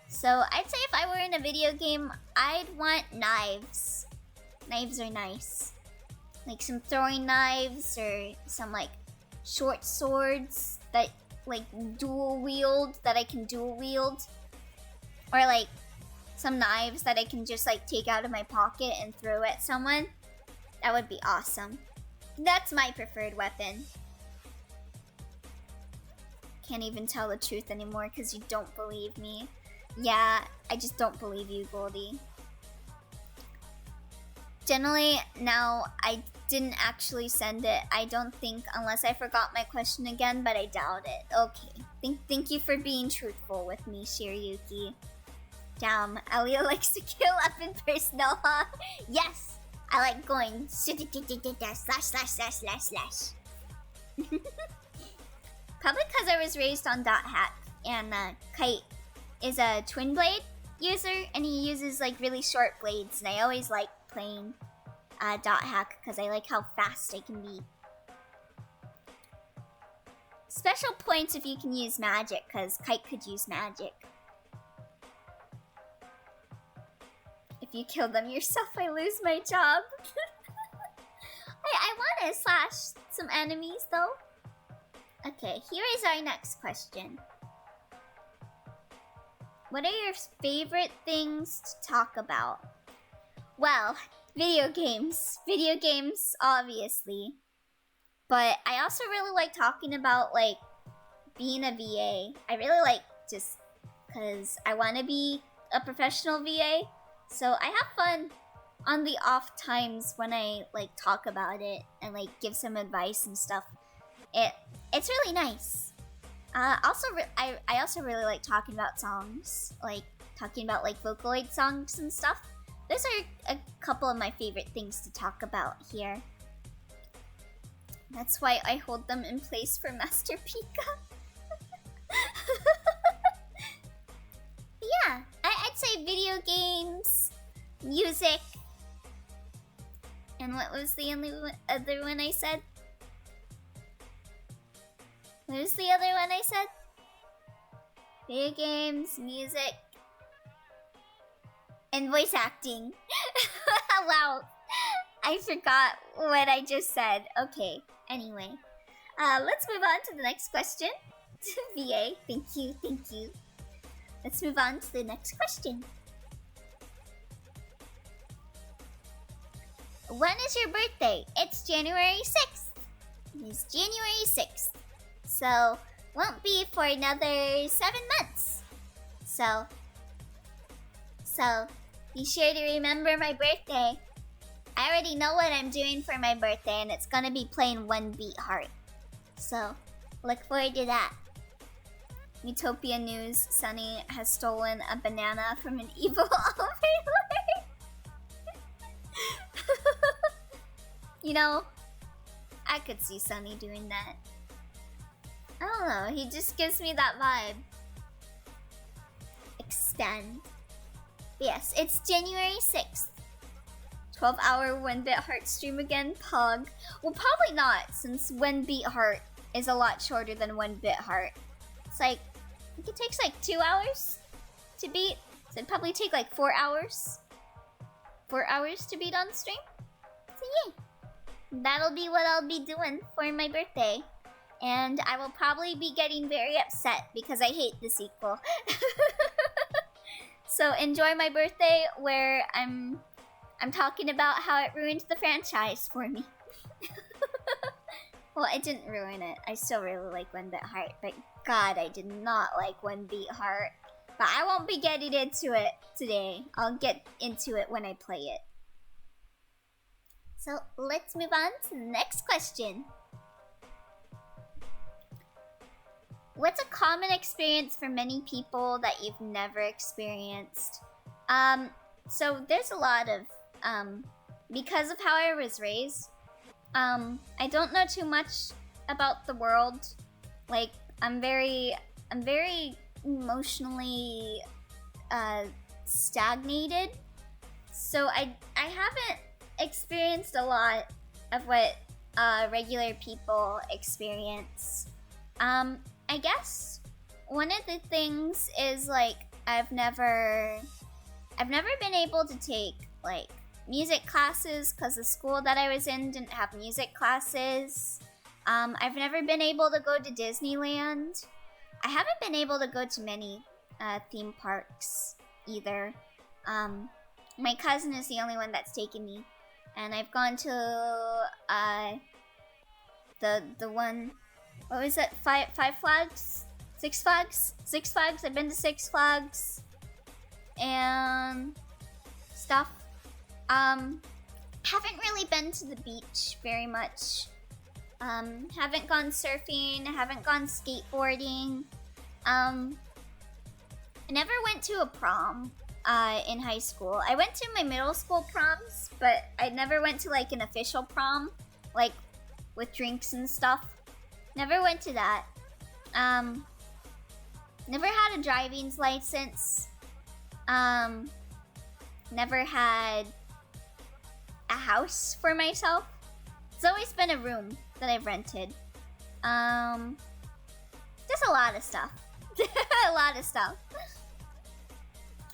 So I'd say if I were in a video game, I'd want knives. Knives are nice. Like some throwing knives or some like short swords that like that I can dual wield. Or like some knives that I can just like take out of my pocket and throw at someone. That would be awesome. That's my preferred weapon. Can't even tell the truth anymore because you don't believe me. Yeah, I just don't believe you, Goldie. Generally, now I didn't actually send it. I don't think, unless I forgot my question again, but I doubt it. Okay. Thank you for being truthful with me, Shiryuki. Damn, Elio likes to kill up in personal, huh? Yes! I like going slash. Probably because I was raised on .hack, and Kite is a twin blade user, and he uses like really short blades, and I always like playing .hack because I like how fast I can be. Special points if you can use magic, because Kite could use magic. If you kill them yourself, I lose my job. I want to slash some enemies though. Okay, here is our next question. What are your favorite things to talk about? Well, video games. Video games, obviously. But I also really like talking about, like, being a VA. I really like just because I want to be a professional VA. So I have fun on the off times when I, like, talk about it and, like, give some advice and stuff. It's really nice. I also really like talking about songs, like talking about like Vocaloid songs and stuff. Those are a couple of my favorite things to talk about here. That's why I hold them in place for Master Pika. Yeah, I'd say video games, music, and what was the other one I said? What was the other one I said? Video games, music, and voice acting. Wow, I forgot what I just said. Okay, anyway. Let's move on to the next question. VA, thank you. Let's move on to the next question. When is your birthday? It's January 6th. It is January 6th. So, won't be for another 7 months. So, be sure to remember my birthday. I already know what I'm doing for my birthday, and it's gonna be playing One Beat Heart. So, look forward to that. Utopia news, Sunny has stolen a banana from an evil overlord. You know, I could see Sunny doing that. I don't know, he just gives me that vibe. Extend. Yes, it's January 6th. 12-hour 1-bit heart stream again, Pog. Well, probably not, since 1-beat heart is a lot shorter than 1-bit heart. It's like, I think it takes like 2 hours to beat. So it'd probably take like 4 hours. 4 hours to beat on stream. So yeah, that'll be what I'll be doing for my birthday. And I will probably be getting very upset because I hate the sequel. So enjoy my birthday where I'm talking about how it ruined the franchise for me. Well, it didn't ruin it. I still really like 1-bit heart, but God, I did not like 1-beat heart. But I won't be getting into it today. I'll get into it when I play it. So let's move on to the next question. What's a common experience for many people that you've never experienced? So there's a lot of because of how I was raised, I don't know too much about the world. Like, I'm very emotionally stagnated. So I haven't experienced a lot of what regular people experience. I guess one of the things is like I've never been able to take like music classes because the school that I was in didn't have music classes. I've never been able to go to Disneyland. I haven't been able to go to many theme parks either. My cousin is the only one that's taken me, and I've gone to the one, what was it? Five Flags, Six Flags, Six Flags. I've been to Six Flags and stuff. Haven't really been to the beach very much. Haven't gone surfing. Haven't gone skateboarding. I never went to a prom in high school. I went to my middle school proms, but I never went to like an official prom, like with drinks and stuff. Never went to that. Never had a driving license. Never had a house for myself. It's always been a room that I've rented. Just a lot of stuff. A lot of stuff.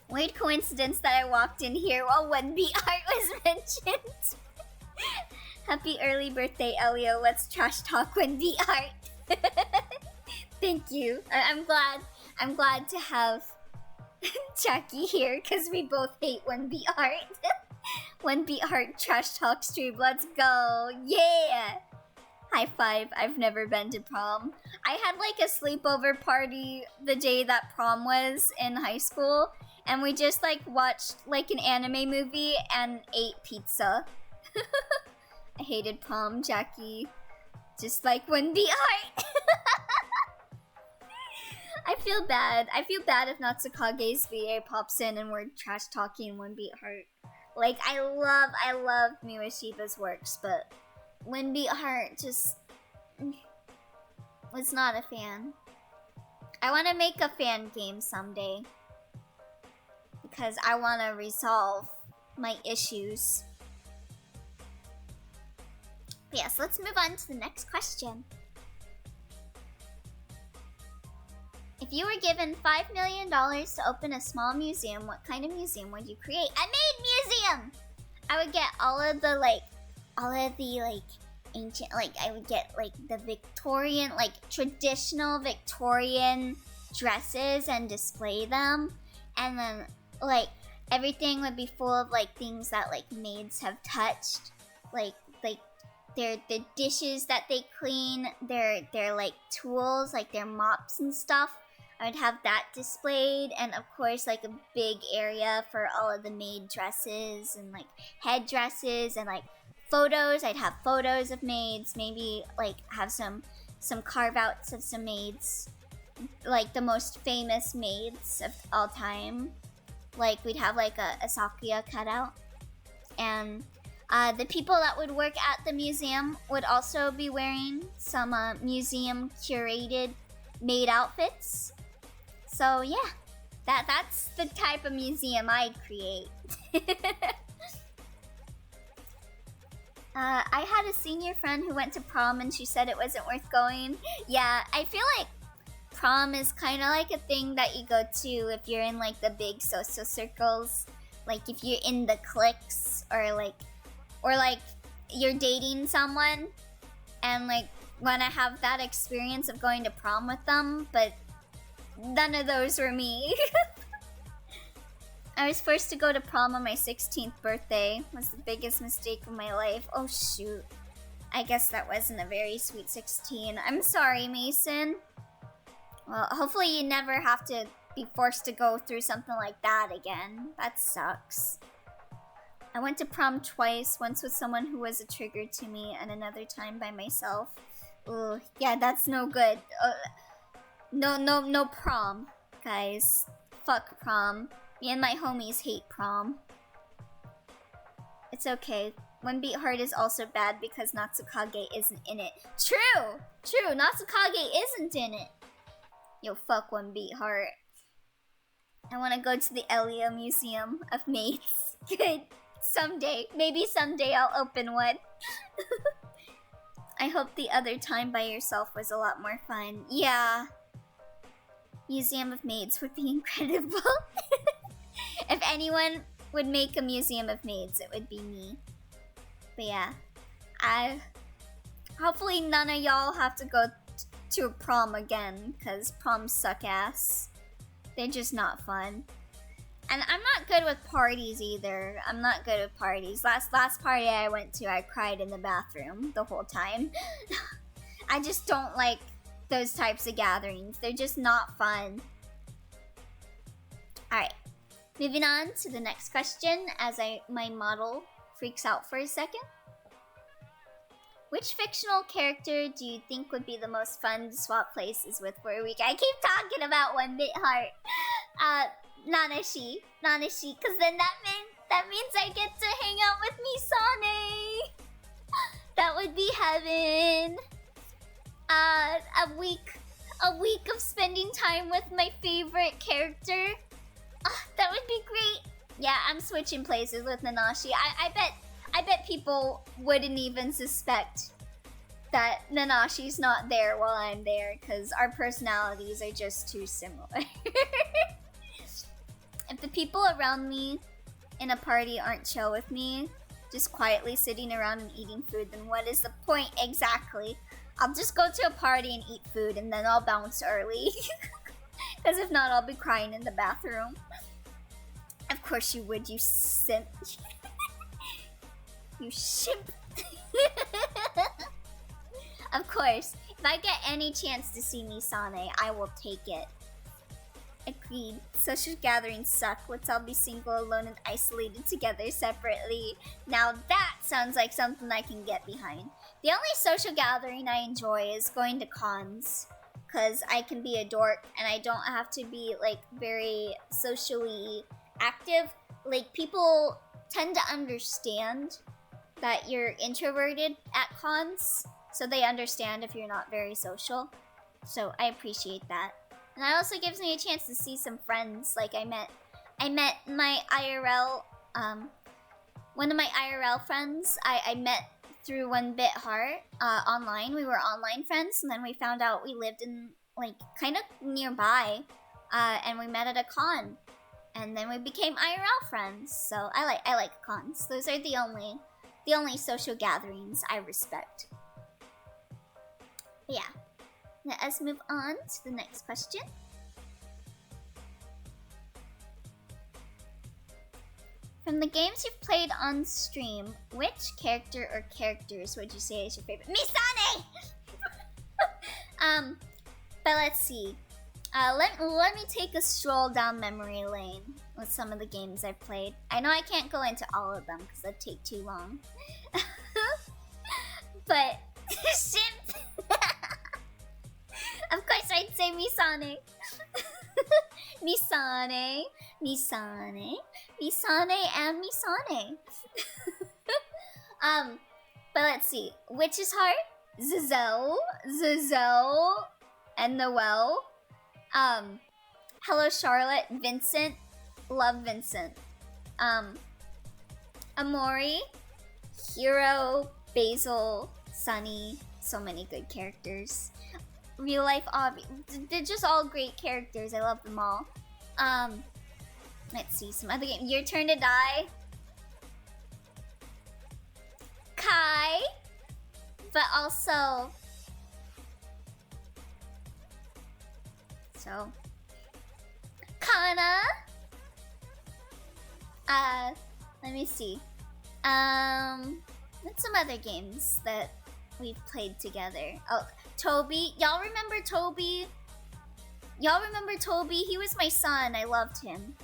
Weird coincidence that I walked in here while 1B art was mentioned. Happy early birthday, Elio. Let's trash talk 1B art. Thank you. I'm glad to have Jackie here because we both hate 1B art. 1B art trash talk stream. Let's go. Yeah. High five. I've never been to prom. I had like a sleepover party the day that prom was in high school, and we just like watched like an anime movie and ate pizza. I hated prom, Jackie. Just like 1B art. I feel bad. I feel bad if Natsukage's VA pops in and we're trash talking 1B art. Like, I love Miwashiba's works, but 1B art just was not a fan. I want to make a fan game someday because I want to resolve my issues. But yes, let's move on to the next question. If you were given $5 million to open a small museum, what kind of museum would you create? I made museum! I would get all of the ancient, I would get like the Victorian, like traditional Victorian dresses and display them. And then like everything would be full of like things that like maids have touched. Like their dishes that they clean, their like tools, like their mops and stuff. I would have that displayed, and of course like a big area for all of the maid dresses and like headdresses and like photos. I'd have photos of maids, maybe like have some carve outs of some maids, like the most famous maids of all time. Like we'd have like a Sakuya cutout, and the people that would work at the museum would also be wearing some museum curated maid outfits. So yeah, that's the type of museum I'd create. I had a senior friend who went to prom and she said it wasn't worth going. Yeah, I feel like prom is kind of like a thing that you go to if you're in like the big social circles. Like if you're in the cliques or like you're dating someone and like want to have that experience of going to prom with them, but none of those were me. I was forced to go to prom on my 16th birthday. It was the biggest mistake of my life. Oh shoot. I guess that wasn't a very sweet 16. I'm sorry, Mason. Well, hopefully you never have to be forced to go through something like that again. That sucks. I went to prom twice, once with someone who was a trigger to me and another time by myself. Ugh, yeah, that's no good. No prom, guys. Fuck prom. Me and my homies hate prom. It's okay. One Beat Heart is also bad because Natsukage isn't in it. True! True, Natsukage isn't in it. Yo, fuck One Beat Heart. I want to go to the Elia Museum of Mates. Good. Someday. Maybe someday I'll open one. I hope the other time by yourself was a lot more fun. Yeah. Museum of Maids would be incredible. If anyone would make a Museum of Maids, it would be me. But yeah. Hopefully none of y'all have to go to a prom again, because proms suck ass. They're just not fun. And I'm not good with parties either. I'm not good with parties. Last party I went to, I cried in the bathroom the whole time. I just don't like those types of gatherings. They're just not fun. Alright. Moving on to the next question as my model freaks out for a second. Which fictional character do you think would be the most fun to swap places with for a week? I keep talking about One Bit Heart. Nanashi, because then that means I get to hang out with Misane. That would be heaven. A week of spending time with my favorite character. That would be great. Yeah, I'm switching places with Nanashi. I bet people wouldn't even suspect that Nanashi's not there while I'm there, because our personalities are just too similar. If the people around me in a party aren't chill with me, just quietly sitting around and eating food, then what is the point exactly? I'll just go to a party and eat food, and then I'll bounce early. Because if not, I'll be crying in the bathroom. Of course you would, you simp. You shimp. Of course, if I get any chance to see Misane, I will take it. Agreed. Social gatherings suck. Let's all be single, alone, and isolated together separately. Now that sounds like something I can get behind. The only social gathering I enjoy is going to cons, because I can be a dork and I don't have to be like very socially active. Like, people tend to understand that you're introverted at cons, so they understand if you're not very social. So I appreciate that. And that also gives me a chance to see some friends. Like, I met my IRL, one of my IRL friends, I met through One Bit Heart, online. We were online friends, and then we found out we lived in, like, kind of nearby, and we met at a con. And then we became IRL friends, so I like cons. Those are the only social gatherings I respect. But yeah. Let us move on to the next question. From the games you've played on stream, which character or characters would you say is your favorite? Misane! But let's see. Let me take a stroll down memory lane with some of the games I've played. I know I can't go into all of them because that'd take too long. But, shit! Of course I'd say Misane. Misane and Misane. But let's see. Witch's Heart, Zizel, and Noelle. Hello Charlotte, Vincent, love Vincent. Amori, Hero, Basil, Sunny, so many good characters. Real life Obby. They're just all great characters. I love them all. Let's see some other games. Your Turn to Die. Kai. But also... So... Kana. Let me see. What's some other games that we've played together? Oh, Toby. Y'all remember Toby? He was my son. I loved him.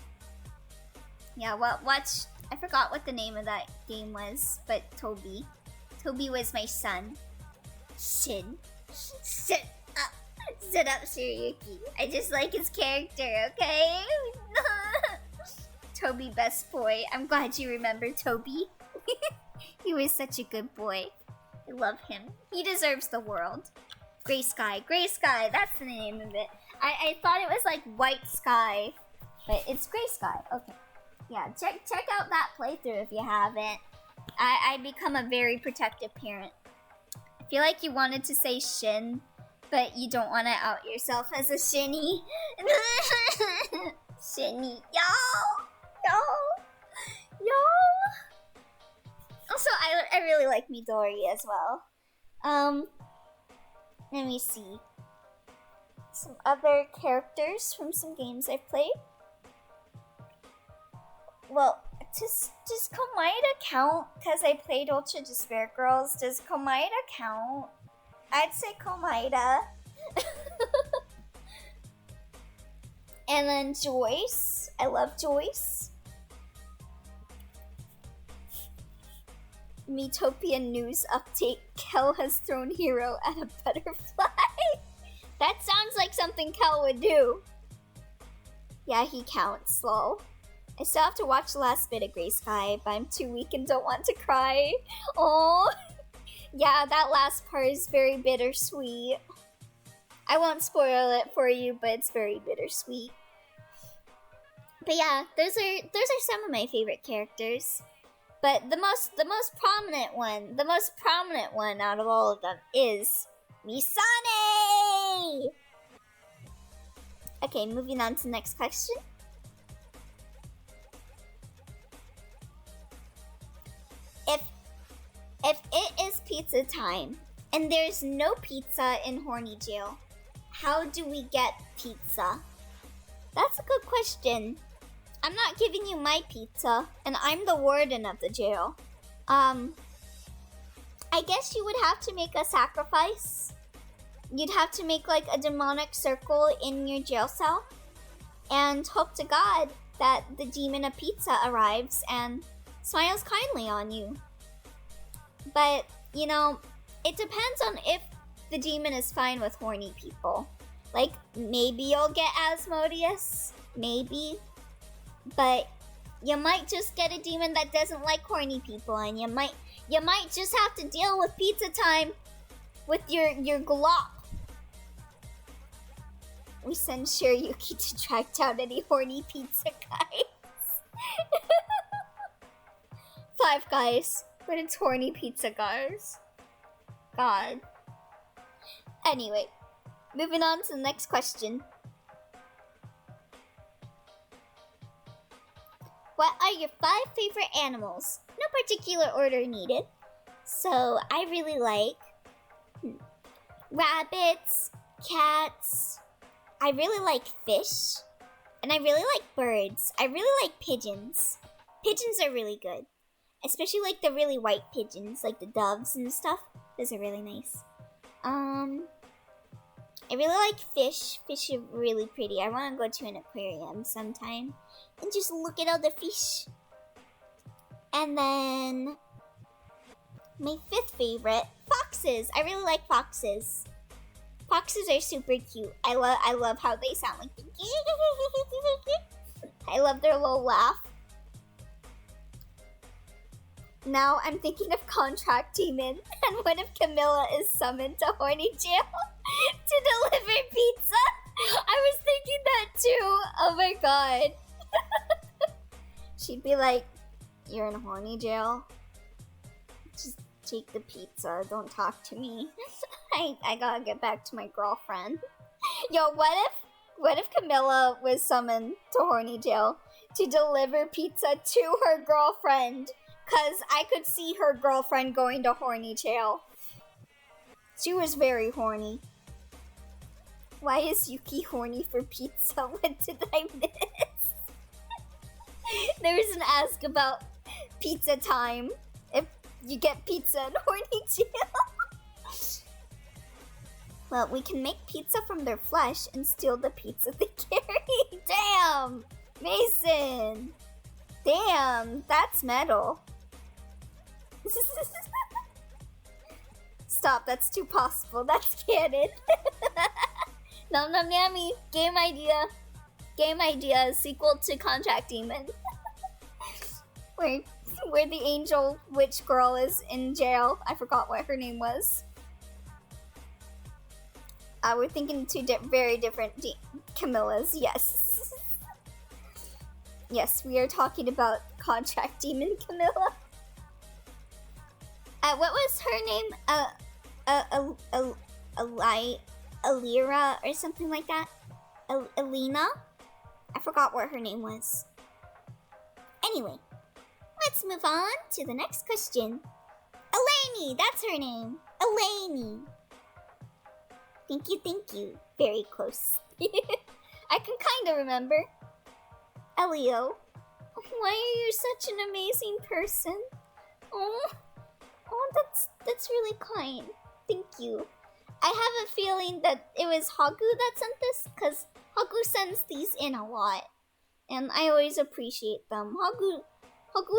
Yeah, watch. I forgot what the name of that game was, but Toby. Toby was my son. Sit up. Sit up, Shiryuki. I just like his character, okay? Toby, best boy. I'm glad you remember Toby. He was such a good boy. I love him. He deserves the world. Gray Sky. Gray Sky, that's the name of it. I thought it was like White Sky, but it's Gray Sky. Okay. Yeah, check out that playthrough if you haven't. I become a very protective parent. I feel like you wanted to say Shin, but you don't want to out yourself as a Shinny. Shinny. Yo! Also, I really like Midori as well. Let me see. Some other characters from some games I've played. Well, does Komaeda count? Because I played Ultra Despair Girls. Does Komaeda count? I'd say Komaeda. And then Joyce. I love Joyce. Metopia news update. Kel has thrown Hero at a butterfly. That sounds like something Kel would do. Yeah, he counts, lol. I still have to watch the last bit of Gray Sky, but I'm too weak and don't want to cry. Oh, yeah, that last part is very bittersweet. I won't spoil it for you, but it's very bittersweet. But yeah, those are some of my favorite characters. But the most prominent one out of all of them is Misane! Okay, moving on to the next question. If it is pizza time, and there's no pizza in Horny Jail, how do we get pizza? That's a good question. I'm not giving you my pizza, and I'm the warden of the jail. I guess you would have to make a sacrifice. You'd have to make like a demonic circle in your jail cell, and hope to God that the demon of pizza arrives and smiles kindly on you. But, you know, it depends on if the demon is fine with horny people. Like, maybe you'll get Asmodeus, maybe. But you might just get a demon that doesn't like horny people, and you might just have to deal with pizza time with your glop. We send Shiryuki to track down any horny pizza guys. Five Guys, but it's horny pizza guys. God. Anyway, moving on to the next question. What are your 5 favorite animals? No particular order needed. So I really like rabbits, cats. I really like fish. And I really like birds. I really like pigeons. Pigeons are really good. Especially like the really white pigeons, like the doves and stuff. Those are really nice. I really like fish. Fish are really pretty. I want to go to an aquarium sometime and just look at all the fish. And then my 5th favorite, foxes. I really like foxes. Foxes are super cute. I love how they sound like I love their little laugh. Now I'm thinking of Contract Demon, and what if Camilla is summoned to Horny Jail to deliver pizza? I was thinking that too. Oh my god. She'd be like, "You're in Horny Jail. Just take the pizza. Don't talk to me. I gotta get back to my girlfriend." Yo, what if Camilla was summoned to Horny Jail to deliver pizza to her girlfriend? Cause I could see her girlfriend going to Horny Jail. She was very horny. Why is Yuki horny for pizza? What did I miss? There was an ask about pizza time. If you get pizza in Horny Jail. Well, we can make pizza from their flesh and steal the pizza they carry. Damn! Mason! Damn, that's metal. Stop, that's too possible. That's canon. Nom Nom Yummy. Game idea. Game idea. Sequel to Contract Demon. Where where the angel witch girl is in jail. I forgot what her name was. We're thinking two very different Camillas, yes. Yes, we are talking about Contract Demon Camilla. What was her name? Alira or something like that? Alina? I forgot what her name was. Anyway, let's move on to the next question. Eleni, that's her name. Eleni. Thank you. Very close. I can kind of remember. Elio, why are you such an amazing person? Oh, that's really kind. Thank you. I have a feeling that it was Hagu that sent this, because Hagu sends these in a lot. And I always appreciate them. Hagu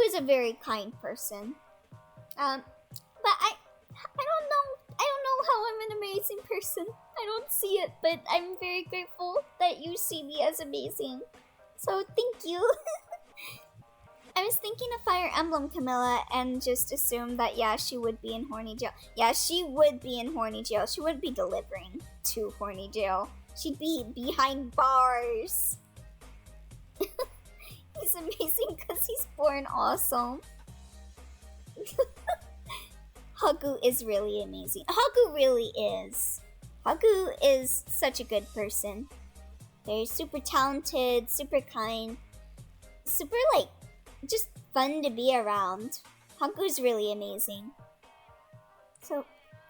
is a very kind person. But I don't know how I'm an amazing person. I don't see it, but I'm very grateful that you see me as amazing. So thank you. I was thinking of Fire Emblem Camilla and just assumed that, yeah, she would be in horny jail. Yeah, she would be in horny jail. She would be delivering to horny jail. She'd be behind bars. He's amazing because he's born awesome. Hagu is really amazing. Hagu really is. Hagu is such a good person. They're super talented, super kind, super, like, just fun to be around. Hagu's really amazing. So,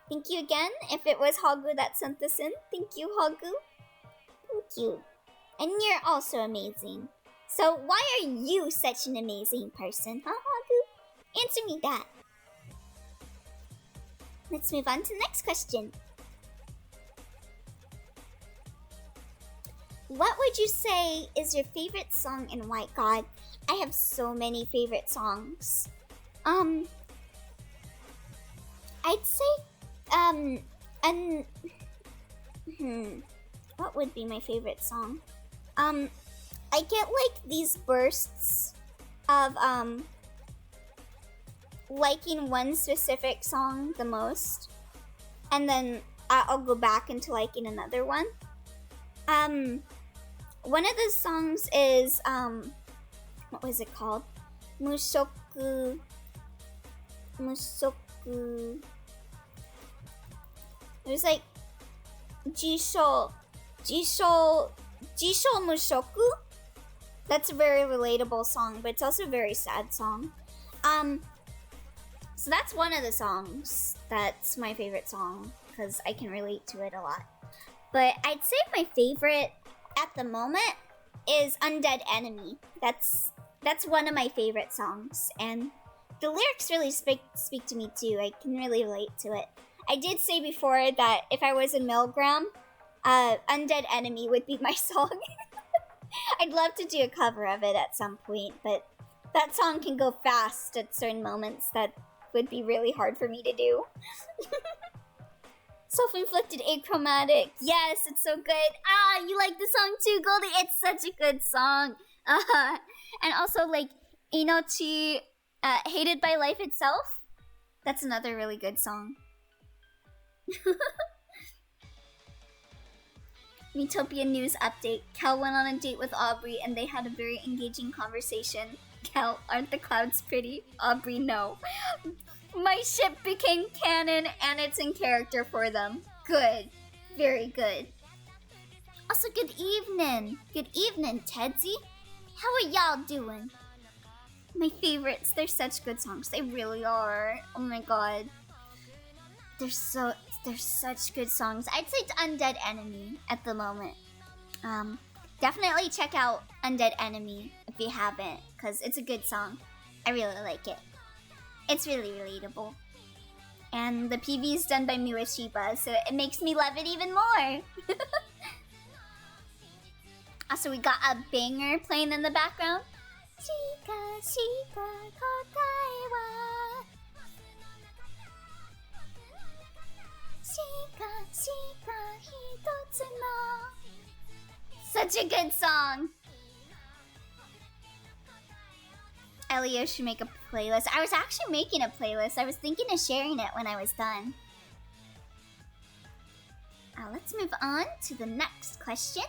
thank you again. If it was Hagu that sent this in, thank you, Hagu. Thank you. And you're also amazing. So, why are you such an amazing person, huh, Hagu? Answer me that. Let's move on to the next question. What would you say is your favorite song in White God? I have so many favorite songs. I'd say, what would be my favorite song? I get, like, these bursts of, liking one specific song the most, and then I'll go back into liking another one. One of the songs is, what was it called? Mushoku. It was like, Jisho Mushoku? That's a very relatable song, but it's also a very sad song. So that's one of the songs that's my favorite song, because I can relate to it a lot. But I'd say my favorite at the moment is Undead Enemy. That's one of my favorite songs, and the lyrics really speak to me too. I can really relate to it. I did say before that if I was a Milgram, Undead Enemy would be my song. I'd love to do a cover of it at some point, but that song can go fast at certain moments that would be really hard for me to do. Self-inflicted achromatic. Yes, it's so good. You like the song too, Goldie? It's such a good song. And also, like, Inochi, Hated by Life Itself. That's another really good song. Metopia news update. Cal went on a date with Aubrey and they had a very engaging conversation. Cal, aren't the clouds pretty? Aubrey, no. My ship became canon and it's in character for them. Good. Very good. Also, good evening. Good evening, Tedsy. How are y'all doing? My favorites. They're such good songs. They really are. Oh my god. They're such good songs. I'd say it's Undead Enemy at the moment. Definitely check out Undead Enemy if you haven't, because it's a good song. I really like it. It's really relatable. And the PV is done by Miwashiba, so it makes me love it even more. Also, we got a banger playing in the background. Shika, shika, kotai wa. Shika, shika, hitotsu no. Such a good song. Elio should make a playlist. I was actually making a playlist. I was thinking of sharing it when I was done. Let's move on to the next question.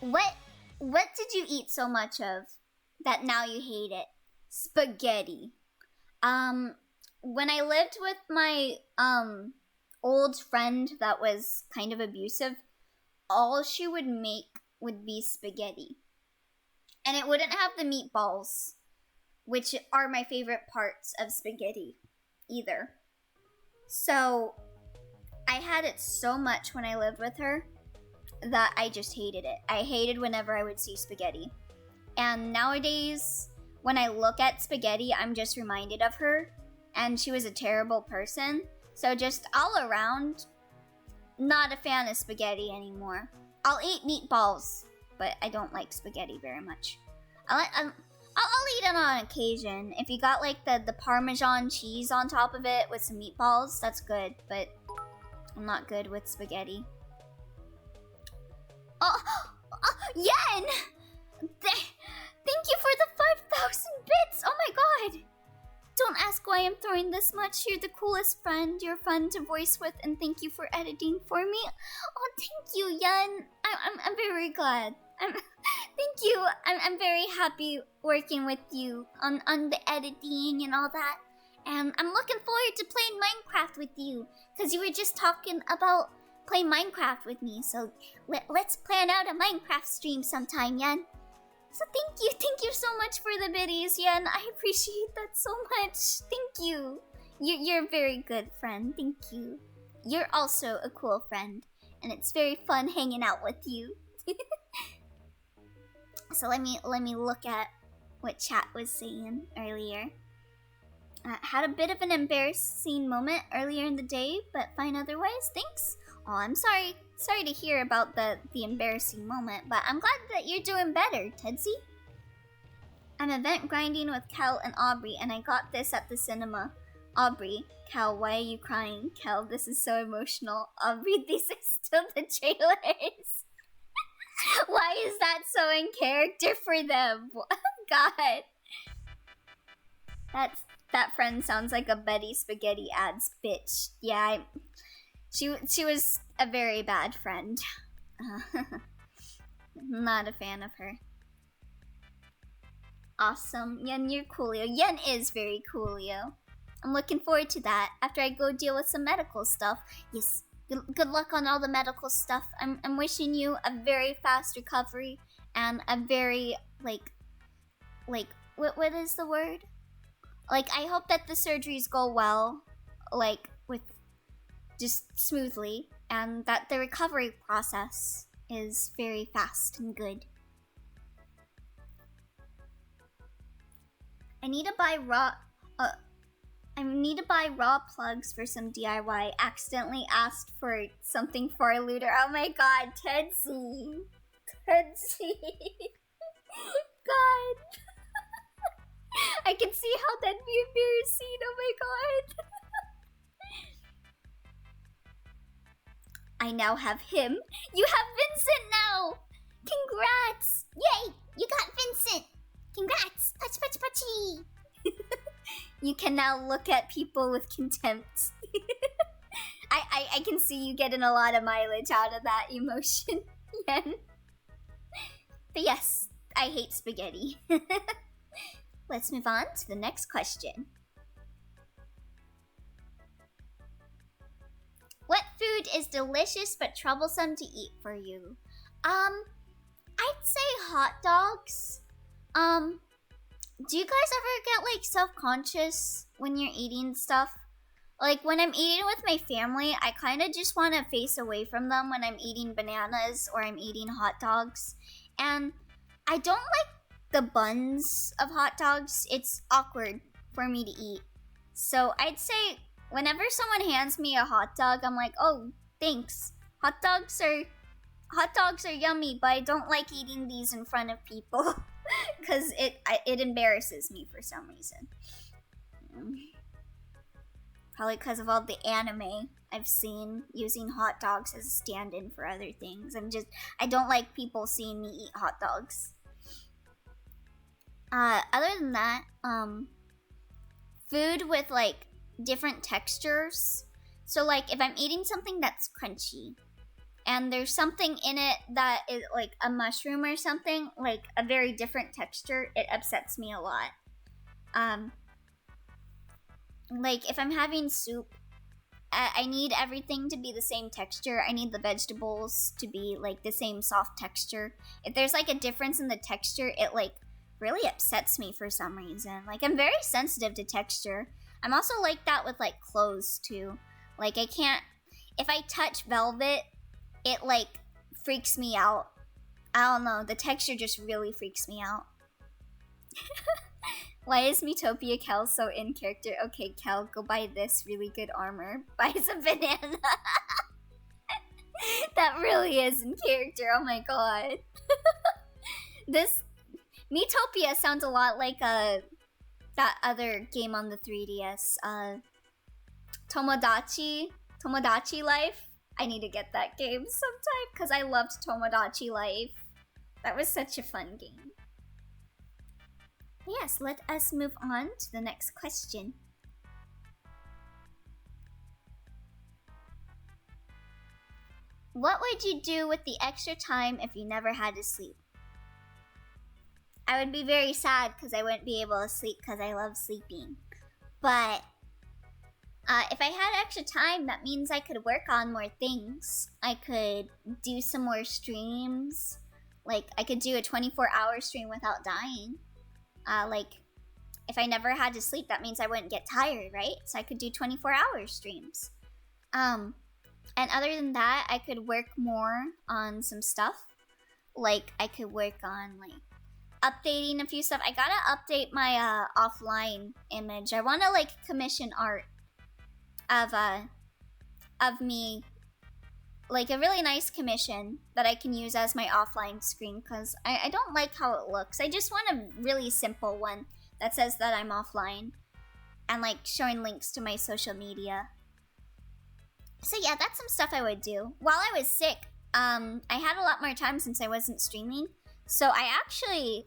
What did you eat so much of that now you hate it? Spaghetti. When I lived with my old friend that was kind of abusive, all she would make would be spaghetti. And it wouldn't have the meatballs, which are my favorite parts of spaghetti either. So I had it so much when I lived with her that I just hated it. I hated whenever I would see spaghetti. And nowadays, when I look at spaghetti, I'm just reminded of her. And she was a terrible person. So just all around, not a fan of spaghetti anymore. I'll eat meatballs, but I don't like spaghetti very much. I'll eat it on occasion. If you got like the Parmesan cheese on top of it with some meatballs, that's good. But I'm not good with spaghetti. Oh, Yen! Thank you for the 5,000 bits! Oh my god! Don't ask why I'm throwing this much. You're the coolest friend. You're fun to voice with, and thank you for editing for me. Oh, thank you, Yen. I'm very glad. Thank you. I'm very happy working with you on the editing and all that. And I'm looking forward to playing Minecraft with you, because you were just talking about playing Minecraft with me. So let's plan out a Minecraft stream sometime, Yen. So thank you so much for the biddies, Yen. I appreciate that so much. Thank you. You're a very good friend. Thank you. You're also a cool friend, and it's very fun hanging out with you. So let me look at what chat was saying earlier. Had a bit of an embarrassing moment earlier in the day, but fine otherwise. Thanks. Oh, I'm sorry to hear about the embarrassing moment, but I'm glad that you're doing better, Tedsy. I'm event grinding with Kel and Aubrey, and I got this at the cinema. Aubrey, Kel, why are you crying? Kel, this is so emotional. Aubrey, these are still the trailers. Why is that so in character for them? God. That friend sounds like a Betty Spaghetti ads bitch. Yeah, she was a very bad friend. Not a fan of her. Awesome. Yen, you're coolio. Yen is very coolio. I'm looking forward to that after I go deal with some medical stuff. Yes, good luck on all the medical stuff. I'm wishing you a very fast recovery and a very, like, what is the word? Like, I hope that the surgeries go well, like, with just smoothly, and that the recovery process is very fast and good. I need to buy raw plugs for some DIY. Accidentally asked for something for a looter. Oh my god, Tedsy. God. I can see how that'd be embarrassing. Oh my god. I now have him. You have Vincent now! Congrats! Yay! You got Vincent! Congrats! Pach pach pachi! You can now look at people with contempt. I can see you getting a lot of mileage out of that emotion, Yen. But yes, I hate spaghetti. Let's move on to the next question. What food is delicious but troublesome to eat for you? I'd say hot dogs. Do you guys ever get like self-conscious when you're eating stuff? Like when I'm eating with my family, I kind of just want to face away from them when I'm eating bananas or I'm eating hot dogs. And I don't like the buns of hot dogs. It's awkward for me to eat. So I'd say whenever someone hands me a hot dog, I'm like, oh, thanks. Hot dogs are yummy, but I don't like eating these in front of people because it embarrasses me for some reason. Probably because of all the anime I've seen using hot dogs as a stand-in for other things. I don't like people seeing me eat hot dogs. Other than that, food with like different textures. So like if I'm eating something that's crunchy and there's something in it that is like a mushroom or something, like a very different texture, it upsets me a lot. Like if I'm having soup, I need everything to be the same texture. I need the vegetables to be like the same soft texture. If there's like a difference in the texture, it like really upsets me for some reason. Like I'm very sensitive to texture. I'm also like that with like clothes too. Like I can't, if I touch velvet, it like freaks me out. I don't know, the texture just really freaks me out. Why is Metopia Kel so in character? Okay, Kel, go buy this really good armor. Buys a banana. That really is in character, oh my god. This Metopia sounds a lot like that other game on the 3DS. Tomodachi Life. I need to get that game sometime because I loved Tomodachi Life. That was such a fun game. Yes, let us move on to the next question. What would you do with the extra time if you never had to sleep? I would be very sad because I wouldn't be able to sleep because I love sleeping. But if I had extra time, that means I could work on more things. I could do some more streams. Like, I could do a 24-hour stream without dying. Like, if I never had to sleep, that means I wouldn't get tired, right? So I could do 24-hour streams. And other than that, I could work more on some stuff. Like, I could work on, like, updating a few stuff. I gotta update my offline image. I want to like commission art of me, like a really nice commission that I can use as my offline screen because I don't like how it looks. I just want a really simple one that says that I'm offline and like showing links to my social media. So yeah, that's some stuff I would do. While I was sick, I had a lot more time since I wasn't streaming. So I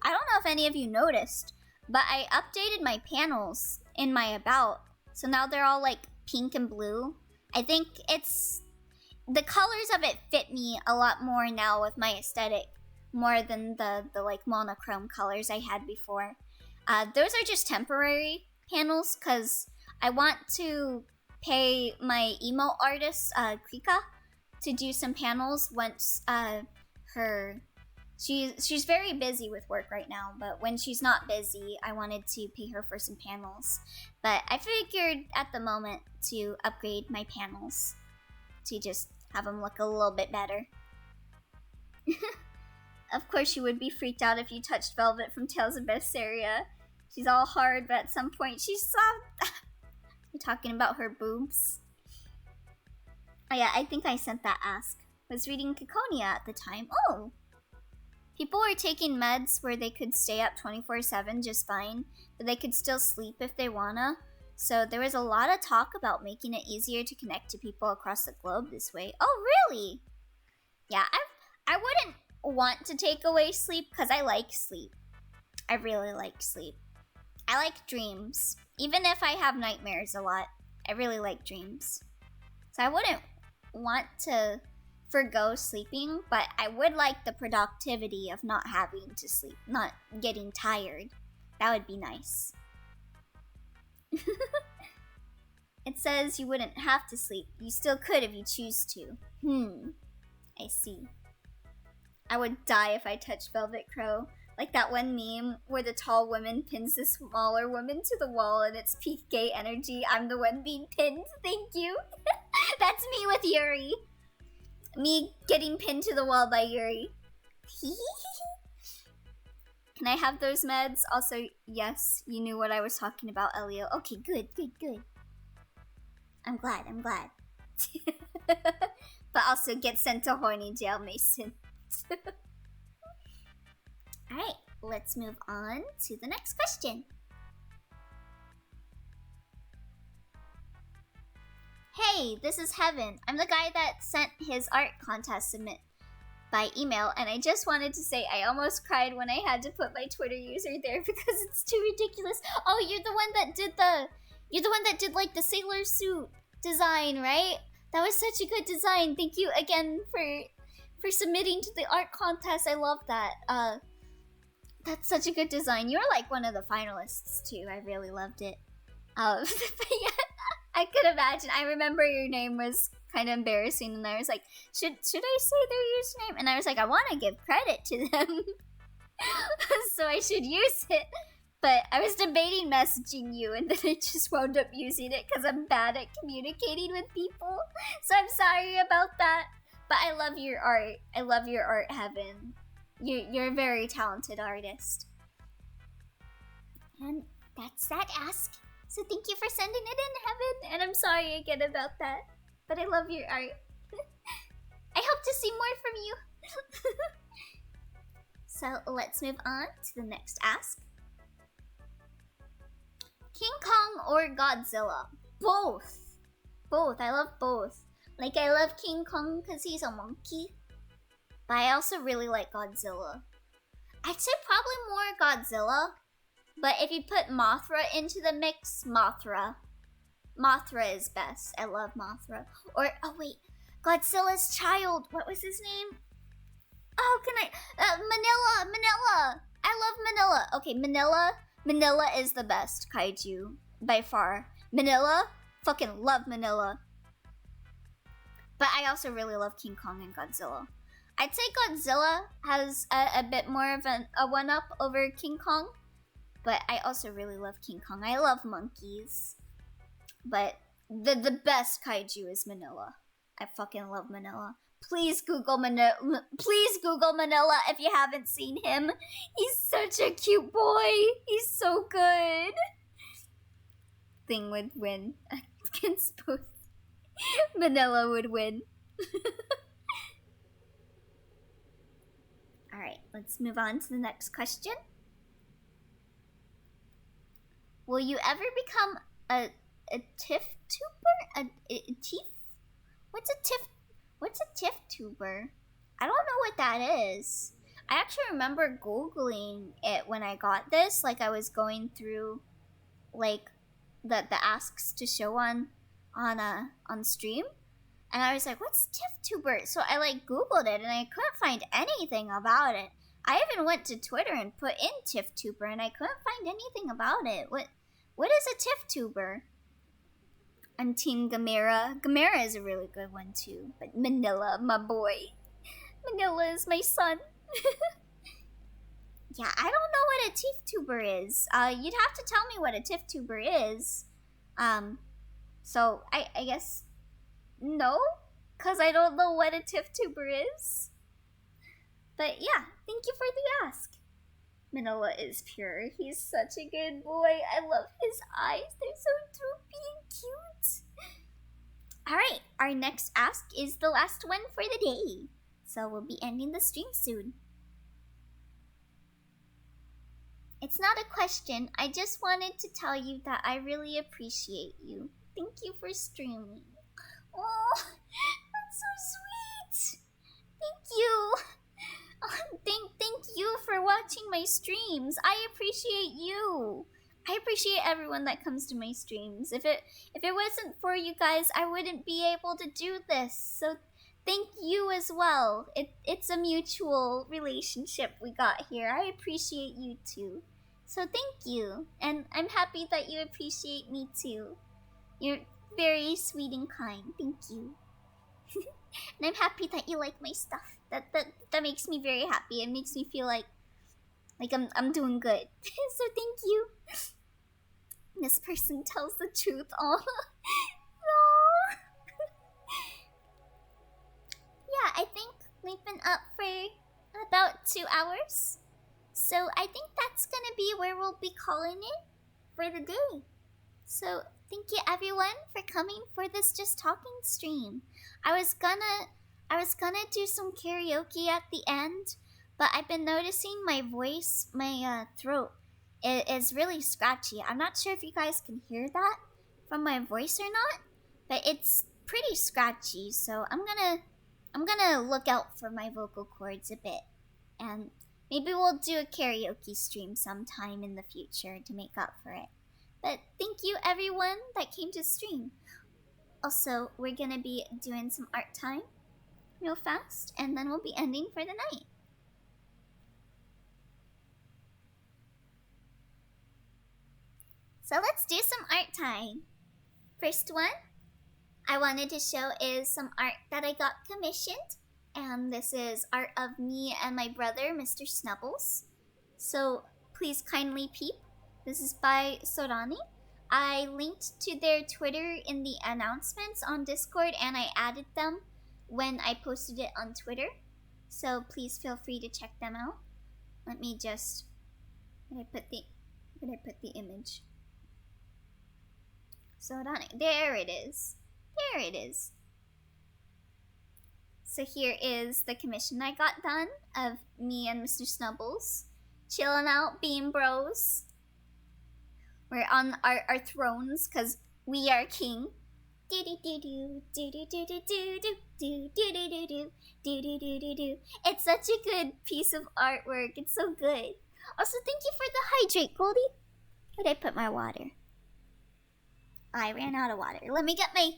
don't know if any of you noticed, but I updated my panels in my About. So now they're all like pink and blue. I think the colors of it fit me a lot more now with my aesthetic, more than the like monochrome colors I had before. Those are just temporary panels because I want to pay my emo artist, Krika, to do some panels once She's very busy with work right now, but when she's not busy, I wanted to pay her for some panels. But I figured at the moment to upgrade my panels to just have them look a little bit better. Of course, you would be freaked out if you touched Velvet from Tales of Berseria. She's all hard, but at some point she's soft. You're talking about her boobs. Oh yeah, I think I sent that ask. I was reading Kikonia at the time. Oh! People were taking meds where they could stay up 24/7 just fine, but they could still sleep if they wanna. So there was a lot of talk about making it easier to connect to people across the globe this way. Oh, really? Yeah, I wouldn't want to take away sleep because I like sleep. I really like sleep. I like dreams. Even if I have nightmares a lot, I really like dreams. So I wouldn't want to forgo sleeping, but I would like the productivity of not having to sleep, not getting tired. That would be nice. It says you wouldn't have to sleep. You still could if you choose to. I see. I would die if I touched Velvet Crow. Like that one meme where the tall woman pins the smaller woman to the wall and it's peak gay energy. I'm the one being pinned. Thank you. That's me with Yuri. Me getting pinned to the wall by Yuri. Can I have those meds? Also, yes, you knew what I was talking about, Elio. Okay, good. I'm glad. But also get sent to horny jail, Mason. Alright, let's move on to the next question. Hey, this is Heaven. I'm the guy that sent his art contest submit by email, and I just wanted to say I almost cried when I had to put my Twitter user there because it's too ridiculous. Oh, you're the one that did like the sailor suit design, right? That was such a good design. Thank you again for submitting to the art contest. I love that. That's such a good design. You're like one of the finalists too. I really loved it. But yeah, I could imagine. I remember your name was kind of embarrassing, and I was like, should I say their username? And I was like, I want to give credit to them, so I should use it. But I was debating messaging you, and then I just wound up using it because I'm bad at communicating with people. So I'm sorry about that. But I love your art. I love your art, Heaven. You're a very talented artist. And that's that ask. So thank you for sending it in, Heaven. And I'm sorry again about that. But I love your art. I hope to see more from you. So let's move on to the next ask. King Kong or Godzilla? Both. Both. I love both. Like, I love King Kong because he's a monkey. But I also really like Godzilla. I'd say probably more Godzilla. But if you put Mothra into the mix, Mothra is best. I love Mothra. Or, oh wait, Godzilla's child. What was his name? Oh, can I? Manila. I love Manila. Okay, Manila is the best kaiju by far. Manila, fucking love Manila. But I also really love King Kong and Godzilla. I'd say Godzilla has a bit more of a one-up over King Kong. But I also really love King Kong. I love monkeys. But the best kaiju is Manila. I fucking love Manila. Please Google Manila if you haven't seen him. He's such a cute boy. He's so good. Thing would win against both. Manila would win. Alright, let's move on to the next question. Will you ever become a TIFF tuber? A TIFF? What's a TIFF tuber? I don't know what that is. I actually remember Googling it when I got this. Like, I was going through, like, the asks to show on stream. And I was like, what's TIFF tuber? So I, like, Googled it, and I couldn't find anything about it. I even went to Twitter and put in TIFF tuber, and I couldn't find anything about it. What is a TIFF tuber? I'm Team Gamera. Gamera is a really good one too. But Manila, my boy. Manila is my son. Yeah, I don't know what a TIFF tuber is. You'd have to tell me what a TIFF tuber is. So I guess no, because I don't know what a TIFF tuber is. But yeah, thank you for the ask. Manila is pure. He's such a good boy. I love his eyes. They're so droopy and cute. Alright, our next ask is the last one for the day. So we'll be ending the stream soon. It's not a question. I just wanted to tell you that I really appreciate you. Thank you for streaming. Oh, that's so sweet. Thank you. Thank you for watching my streams. I appreciate you. I appreciate everyone that comes to my streams. If it wasn't for you guys, I wouldn't be able to do this. So thank you as well. It's a mutual relationship we got here. I appreciate you too. So thank you. And I'm happy that you appreciate me too. You're very sweet and kind. Thank you. And I'm happy that you like my stuff. That makes me very happy. It makes me feel like I'm doing good. So thank you. This person tells the truth. Oh no. Yeah, I think we've been up for about 2 hours. So I think that's gonna be where we'll be calling it for the day. So thank you everyone for coming for this Just Talking stream. I was gonna do some karaoke at the end, but I've been noticing my voice, my throat is really scratchy. I'm not sure if you guys can hear that from my voice or not, but it's pretty scratchy, so I'm gonna look out for my vocal cords a bit, and maybe we'll do a karaoke stream sometime in the future to make up for it. But thank you everyone that came to stream. Also, we're gonna be doing some art time real fast, and then we'll be ending for the night. So let's do some art time. First one I wanted to show is some art that I got commissioned, and this is art of me and my brother, Mr. Snubbles. So please kindly peep. This is by Sorani. I linked to their Twitter in the announcements on Discord, and I added them when I posted it on Twitter. So please feel free to check them out. Let me just... Where did I put the image? Sorani. There it is. There it is. So here is the commission I got done of me and Mr. Snubbles chilling out, being bros. We're on our thrones because we are king. It's such a good piece of artwork. It's so good. Also, thank you for the hydrate, Goldie. Where'd I put my water? I ran out of water. Let me get my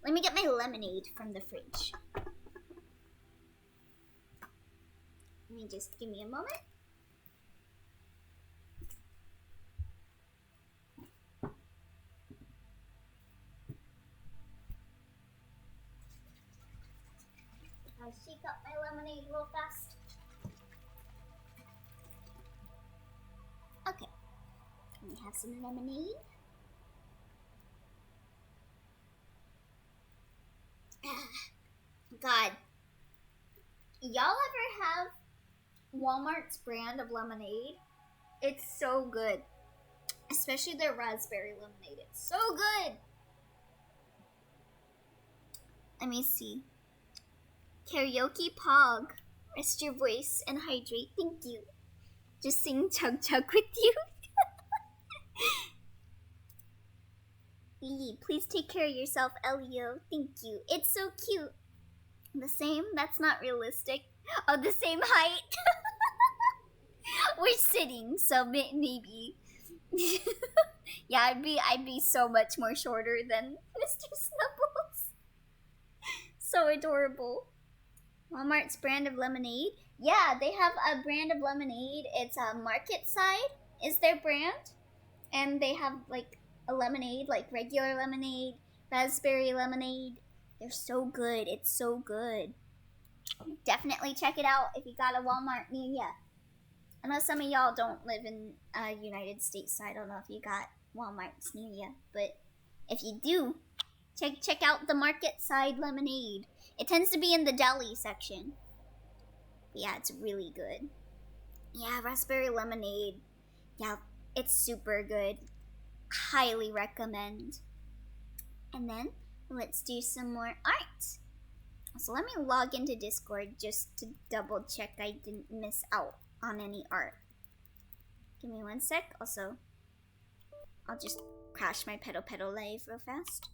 lemonade from the fridge. Let me just give me a moment. I'll shake up my lemonade real fast. Okay. We have some lemonade. God. Y'all ever have Walmart's brand of lemonade? It's so good. Especially their raspberry lemonade. It's so good. Let me see. Karaoke Pog. Rest your voice and hydrate. Thank you. Just sing Chug Chug with you. Lee, please take care of yourself, Elio. Thank you. It's so cute. The same? That's not realistic. Oh, the same height? We're sitting, so maybe. Yeah, I'd be so much more shorter than Mr. Snubbles. So adorable. Walmart's brand of lemonade. Yeah, they have a brand of lemonade. It's a Market Side is their brand. And they have like a lemonade, like regular lemonade, raspberry lemonade. They're so good. It's so good. Definitely check it out if you got a Walmart near ya. I know some of y'all don't live in United States, so I don't know if you got Walmarts near ya. But if you do, check out the Market Side lemonade. It tends to be in the deli section. But yeah, it's really good. Yeah, raspberry lemonade. Yeah, it's super good. Highly recommend. And then let's do some more art. So let me log into Discord just to double check I didn't miss out on any art. Give me one sec. Also, I'll just crash my Pedal Live real fast.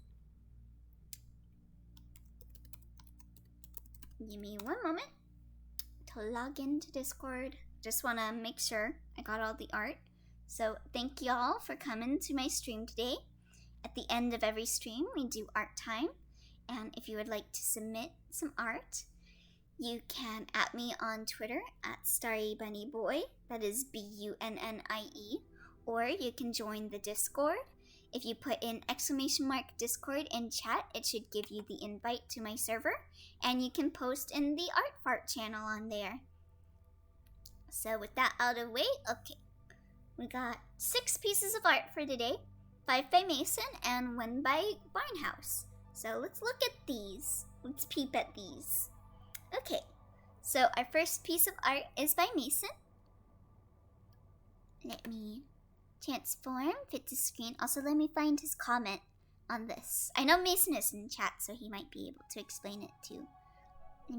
Give me one moment to log into Discord. Just want to make sure I got all the art. So thank y'all for coming to my stream today. At the end of every stream, we do art time. And if you would like to submit some art, you can at me on Twitter at starrybunnieboy. That is BUNNIE. Or you can join the Discord. If you put in !Discord in chat, it should give you the invite to my server. And you can post in the Art Fart channel on there. So with that out of the way, okay. We got 6 pieces of art for today. 5 by Mason and 1 by Barnhouse. So let's look at these. Let's peep at these. Okay, so our first piece of art is by Mason. Let me transform, fit to screen. Also, let me find his comment on this. I know Mason is in chat, so he might be able to explain it too. Let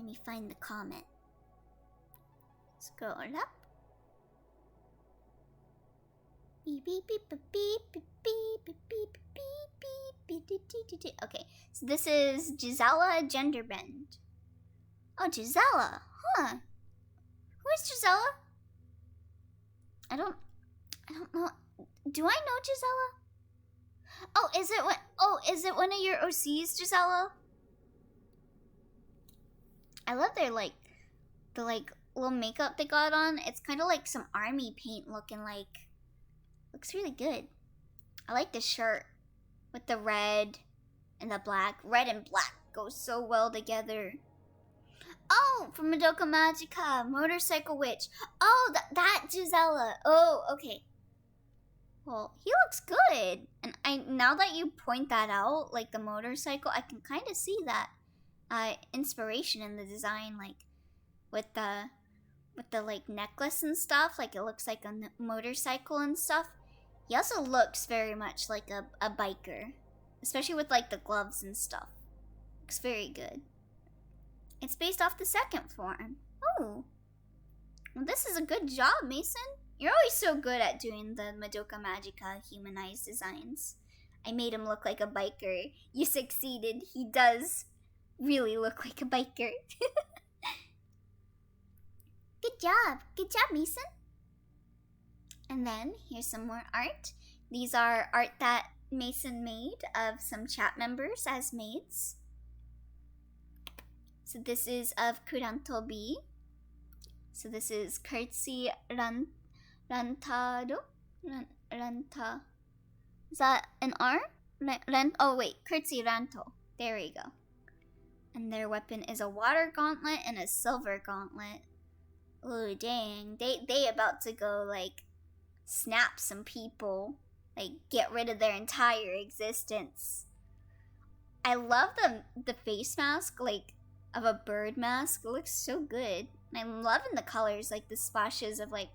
me find the comment. Scroll up. Okay, so this is Gisela Genderbend. Oh, Gisela, huh? Who is Gisela? I don't know. Do I know Gisela? Oh, is it one of your OCs, Gisela? I love their the little makeup they got on. It's kind of like some army paint looking like. Looks really good. I like the shirt with the red and the black. Red and black go so well together. Oh, from Madoka Magica, Motorcycle Witch. Oh, that Gisela. Oh, okay. Well, he looks good. And now that you point that out, like the motorcycle, I can kind of see that inspiration in the design, like with the like necklace and stuff. Like it looks like a motorcycle and stuff. He also looks very much like a biker, especially with like the gloves and stuff. Looks very good. It's based off the second form. Oh, well, this is a good job, Mason. You're always so good at doing the Madoka Magica humanized designs. I made him look like a biker. You succeeded. He does really look like a biker. Good job. Good job, Mason. And then here's some more art. These are art that Mason made of some chat members as maids. So this is of Kurantobi. So this is Curtsy Rantado? Ranta. Is that an R? Oh wait, Curtsy Ranto. There we go. And their weapon is a water gauntlet and a silver gauntlet. Oh dang, they about to go like snap some people, like get rid of their entire existence. I love the face mask, like of a bird mask. It looks so good. And I'm loving the colors, like the splashes of like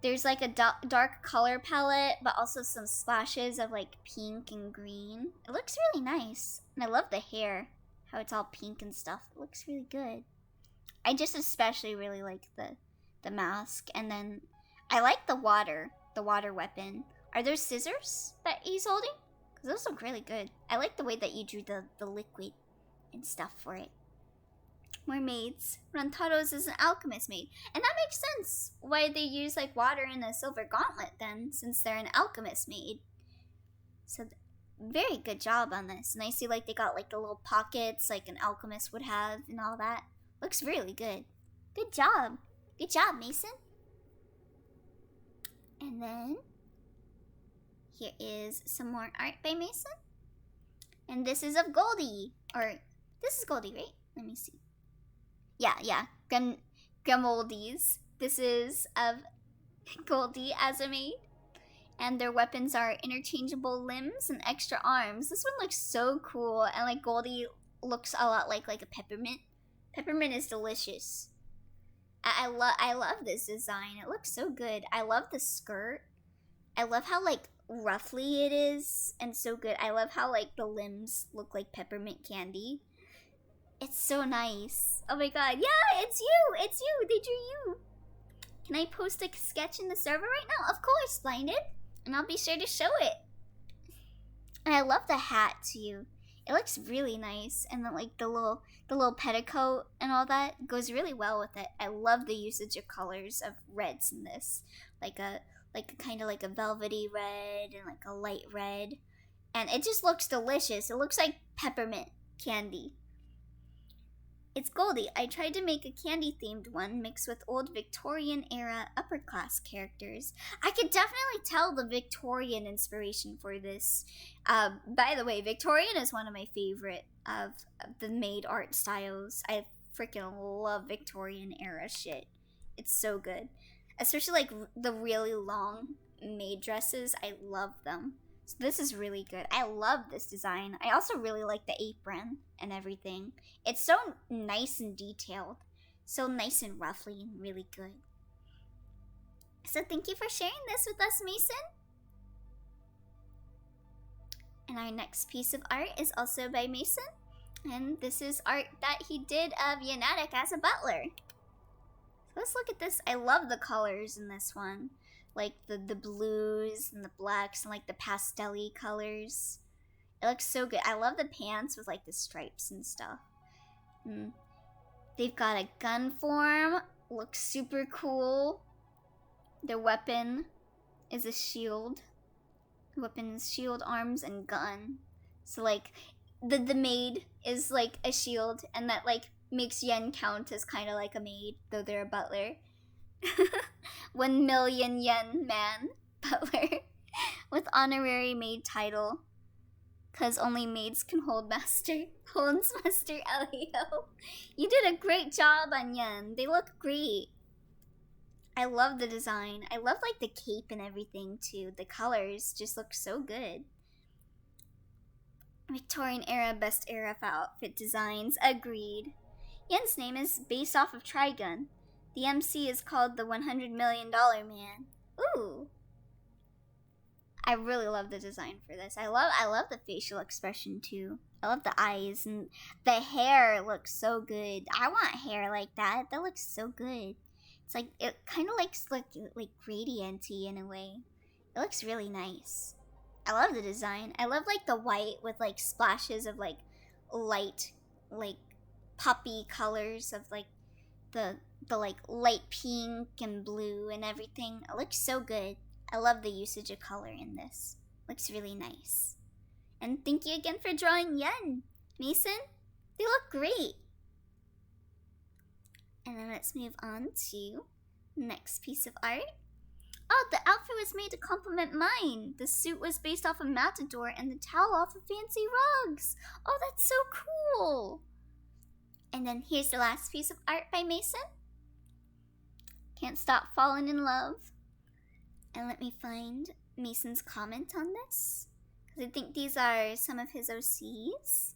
there's like a dark color palette, but also some splashes of like pink and green. It looks really nice. And I love the hair, how it's all pink and stuff. It looks really good. I just especially really like the mask. And then I like the water weapon. Are those scissors that he's holding? Because those look really good. I like the way that you drew the liquid and stuff for it. More maids. Rantaro's is an alchemist maid. And that makes sense why they use like water in a silver gauntlet then, since they're an alchemist maid. So very good job on this. And I see like they got like the little pockets like an alchemist would have and all that. Looks really good. Good job. Good job, Mason. And then here is some more art by Mason. And this is of Goldie. Or this is Goldie, right? Let me see. Yeah. Gremoldies. This is of Goldie as a maid. And their weapons are interchangeable limbs and extra arms. This one looks so cool. And like Goldie looks a lot like a peppermint. Peppermint is delicious. I love this design. It looks so good. I love the skirt. I love how like ruffly it is and so good. I love how like the limbs look like peppermint candy. It's so nice. Oh my god. Yeah, it's you. It's you. They drew you. Can I post a sketch in the server right now? Of course, Blinded. And I'll be sure to show it. And I love the hat too. It looks really nice. And then like the little petticoat and all that goes really well with it. I love the usage of colors of reds in this. Like a kind of like a velvety red and like a light red. And it just looks delicious. It looks like peppermint candy. It's Goldie. I tried to make a candy-themed one mixed with old Victorian-era upper-class characters. I could definitely tell the Victorian inspiration for this. By the way, Victorian is one of my favorite of the maid art styles. I freaking love Victorian-era shit. It's so good. Especially like the really long maid dresses. I love them. So this is really good. I love this design. I also really like the apron and everything. It's so nice and detailed. So nice and ruffly and really good. So thank you for sharing this with us, Mason. And our next piece of art is also by Mason. And this is art that he did of Yanadic as a butler. So let's look at this. I love the colors in this one. like the blues and the blacks and like the pastel-y colors. It looks so good. I love the pants with like the stripes and stuff. They've got a gun form. Looks super cool. Their weapon is a shield. Weapons, shield, arms, and gun. So like the maid is like a shield, and that like makes Yen count as kind of like a maid, though they're a butler. 1 million yen man butler with honorary maid title, cause only maids can hold master. Holds Master Elio. You did a great job on Yen. They look great. I love the design. I love like the cape and everything too. The colors just look so good. Victorian era best era of outfit designs. Agreed. Yen's name is based off of Trigun. The MC is called the $100 million man. Ooh. I really love the design for this. I love the facial expression too. I love the eyes, and the hair looks so good. I want hair like that. That looks so good. It's like, it kind of looks like gradient-y in a way. It looks really nice. I love the design. I love like the white with like splashes of like light, like poppy colors of like the like light pink and blue and everything. It looks so good. I love the usage of color in this. Looks really nice. And thank you again for drawing Yen, Mason. They look great. And then let's move on to the next piece of art. Oh, the outfit was made to complement mine. The suit was based off of Matador and the towel off of Fancy Rugs. Oh, that's so cool. And then here's the last piece of art by Mason. Can't stop falling in love. And let me find Mason's comment on this, because I think these are some of his OCs.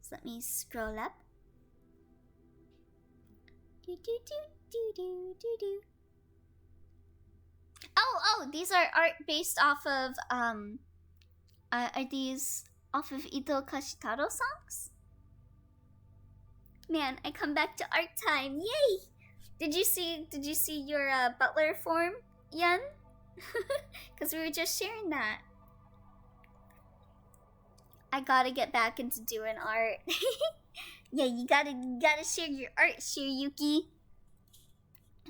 So let me scroll up. Oh, these are art based off of, are these off of Ito Kashitaro songs? Man, I come back to art time, yay! Did you see your butler form, Yen? Because we were just sharing that. I gotta get back into doing art. Yeah, you gotta share your art, Shiryuki.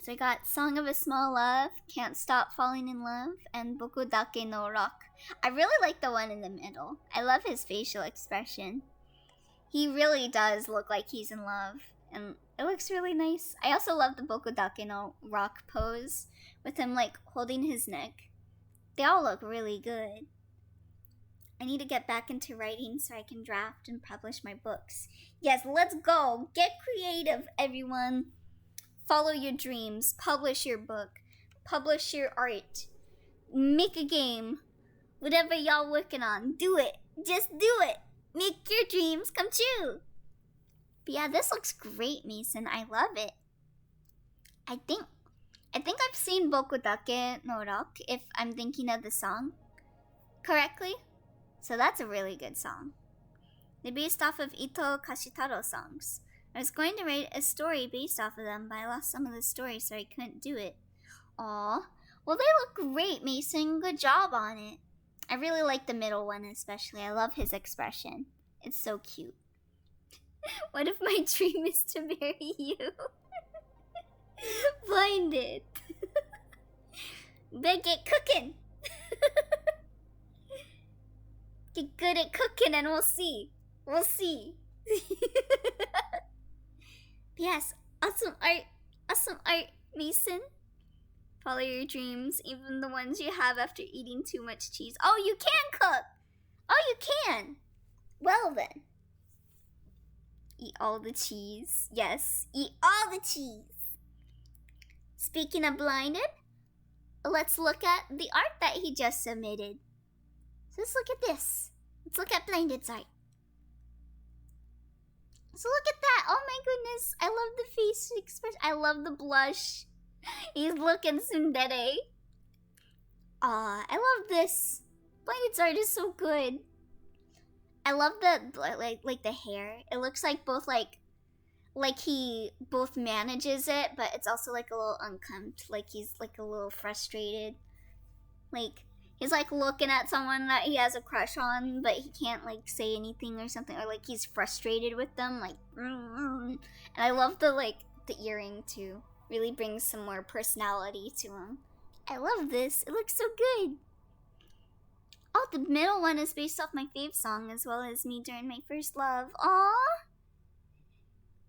So I got Song of a Small Love, Can't Stop Falling in Love, and Boku Dake no Rock. I really like the one in the middle. I love his facial expression. He really does look like he's in love, and it looks really nice. I also love the Boku Dake no Rock pose, with him like holding his neck. They all look really good. I need to get back into writing so I can draft and publish my books. Yes, let's go! Get creative, everyone! Follow your dreams, publish your book, publish your art, make a game. Whatever y'all working on, do it. Just do it. Make your dreams come true. But yeah, this looks great, Mason. I love it. I think I've seen Boku Dake no Rock, if I'm thinking of the song correctly. So that's a really good song. They're based off of Ito Kashitaro songs. I was going to write a story based off of them, but I lost some of the story, so I couldn't do it. Aw. Well, they look great, Mason. Good job on it. I really like the middle one especially. I love his expression. It's so cute. What if my dream is to marry you? Blinded. Better get cooking. Get good at cooking and we'll see. We'll see. Yes, awesome art, Mason. Follow your dreams, even the ones you have after eating too much cheese. Oh, you can cook! Oh, you can! Well then. Eat all the cheese. Yes, eat all the cheese. Speaking of blinded, let's look at the art that he just submitted. So let's look at this. Let's look at Blinded's art. So look at that. Oh my goodness. I love the face expression. I love the blush. He's looking tsundere. Aw, I love this. Blinded's art is so good. I love the like the hair. It looks like both like he both manages it, but it's also like a little unkempt. Like he's like a little frustrated. Like, he's like looking at someone that he has a crush on, but he can't like say anything or something, or like he's frustrated with them, like. And I love the earring too. Really brings some more personality to him. I love this. It looks so good. Oh, the middle one is based off my fave song, as well as me during my first love. Aww.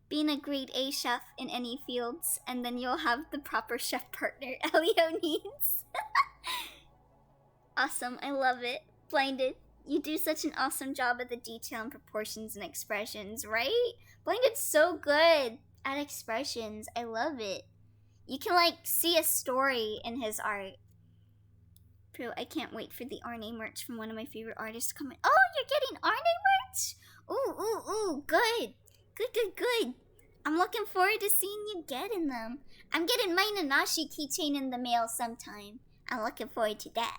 Being a grade A chef in any fields, and then you'll have the proper chef partner Elio needs. Awesome, I love it. Blinded, you do such an awesome job at the detail and proportions and expressions, right? Blinded's so good at expressions. I love it. You can like see a story in his art. Bro, I can't wait for the Arne merch from one of my favorite artists to come in. Oh, you're getting Arne merch? Ooh, good. Good. I'm looking forward to seeing you getting them. I'm getting my Nanashi keychain in the mail sometime. I'm looking forward to that.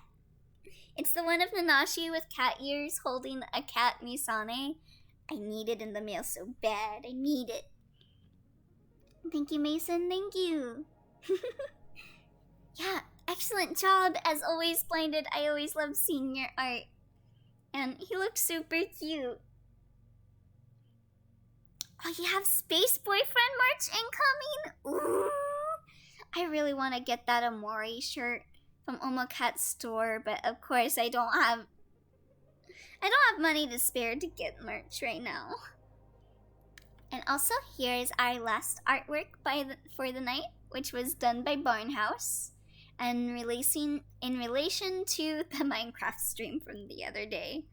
It's the one of Nanashi with cat ears holding a cat Misane. I need it in the mail so bad. I need it. Thank you, Mason. Thank you. Yeah, excellent job. As always, Blinded. I always love seeing your art. And he looks super cute. Oh, you have Space Boyfriend merch incoming? Ooh. I really want to get that Amore shirt from Omocat's store, but of course I don't have money to spare to get merch right now. And also, here is our last artwork for the night, which was done by Barnhouse, and in relation to the Minecraft stream from the other day.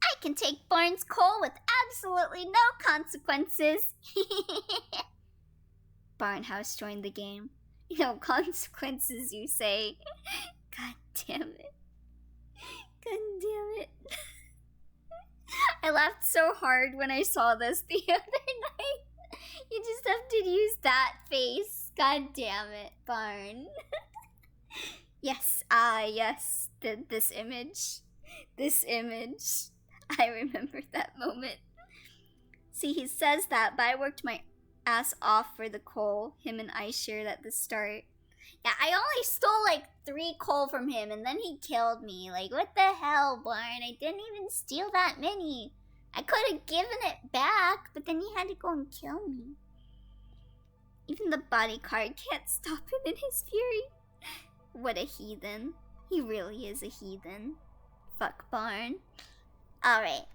I can take Barn's coal with absolutely no consequences. Barnhouse joined the game. No consequences, you say. God damn it. I laughed so hard when I saw this the other night. You just have to use that face. God damn it, Barn. Yes, yes, this image. I remember that moment. See, he says that, but I worked my ass off for the coal him and I shared at the start. Yeah, I only stole like 3 coal from him, and then he killed me. Like, what the hell, Barn? I didn't even steal that many. I could have given it back, but then he had to go and kill me. Even the bodyguard can't stop him in his fury. What a heathen. He really is a heathen. Fuck Barn. Alright,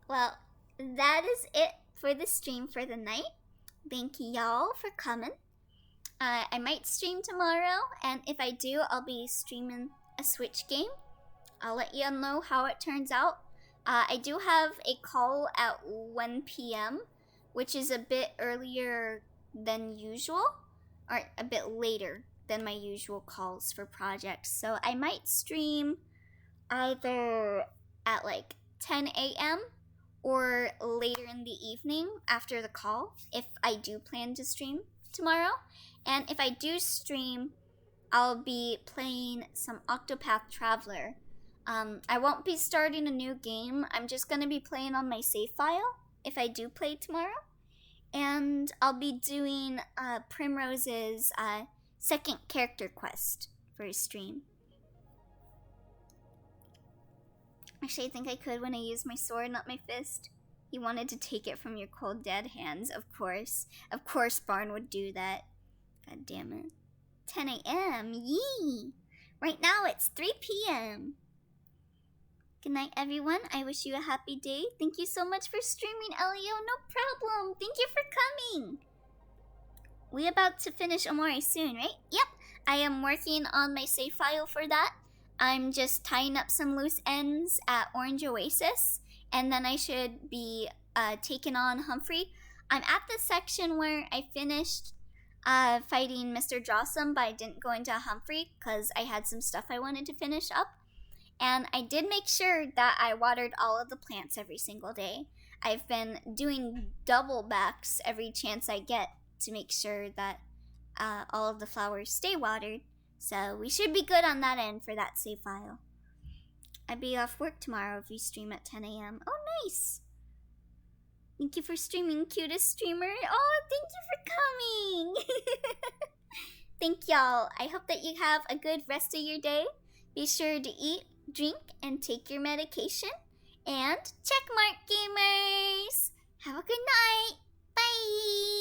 well, that is it for the stream for the night. Thank y'all for coming. I might stream tomorrow, and if I do, I'll be streaming a Switch game. I'll let you know how it turns out. I do have a call at 1 p.m., which is a bit earlier than usual, or a bit later than my usual calls for projects. So I might stream either at like 10 a.m. or later in the evening after the call, if I do plan to stream tomorrow. And if I do stream, I'll be playing some Octopath Traveler. I won't be starting a new game. I'm just going to be playing on my save file if I do play tomorrow. And I'll be doing Primrose's second character quest for a stream. Actually, I think I could when I use my sword, not my fist. You wanted to take it from your cold dead hands, of course. Of course Barn would do that. God damn it. 10 a.m. Yee! Right now it's 3 p.m. Good night, everyone. I wish you a happy day. Thank you so much for streaming, Elio. No problem. Thank you for coming. We about to finish Amore soon, right? Yep. I am working on my save file for that. I'm just tying up some loose ends at Orange Oasis, and then I should be taking on Humphrey. I'm at the section where I finished fighting Mr. Troublesome, but I didn't go into Humphrey because I had some stuff I wanted to finish up. And I did make sure that I watered all of the plants every single day. I've been doing double backs every chance I get to make sure that all of the flowers stay watered. So we should be good on that end for that save file. I'll be off work tomorrow if you stream at 10 a.m. Oh, nice. Thank you for streaming, cutest streamer. Oh, thank you for coming. Thank y'all. I hope that you have a good rest of your day. Be sure to eat, drink, and take your medication. And checkmark, gamers! Have a good night. Bye!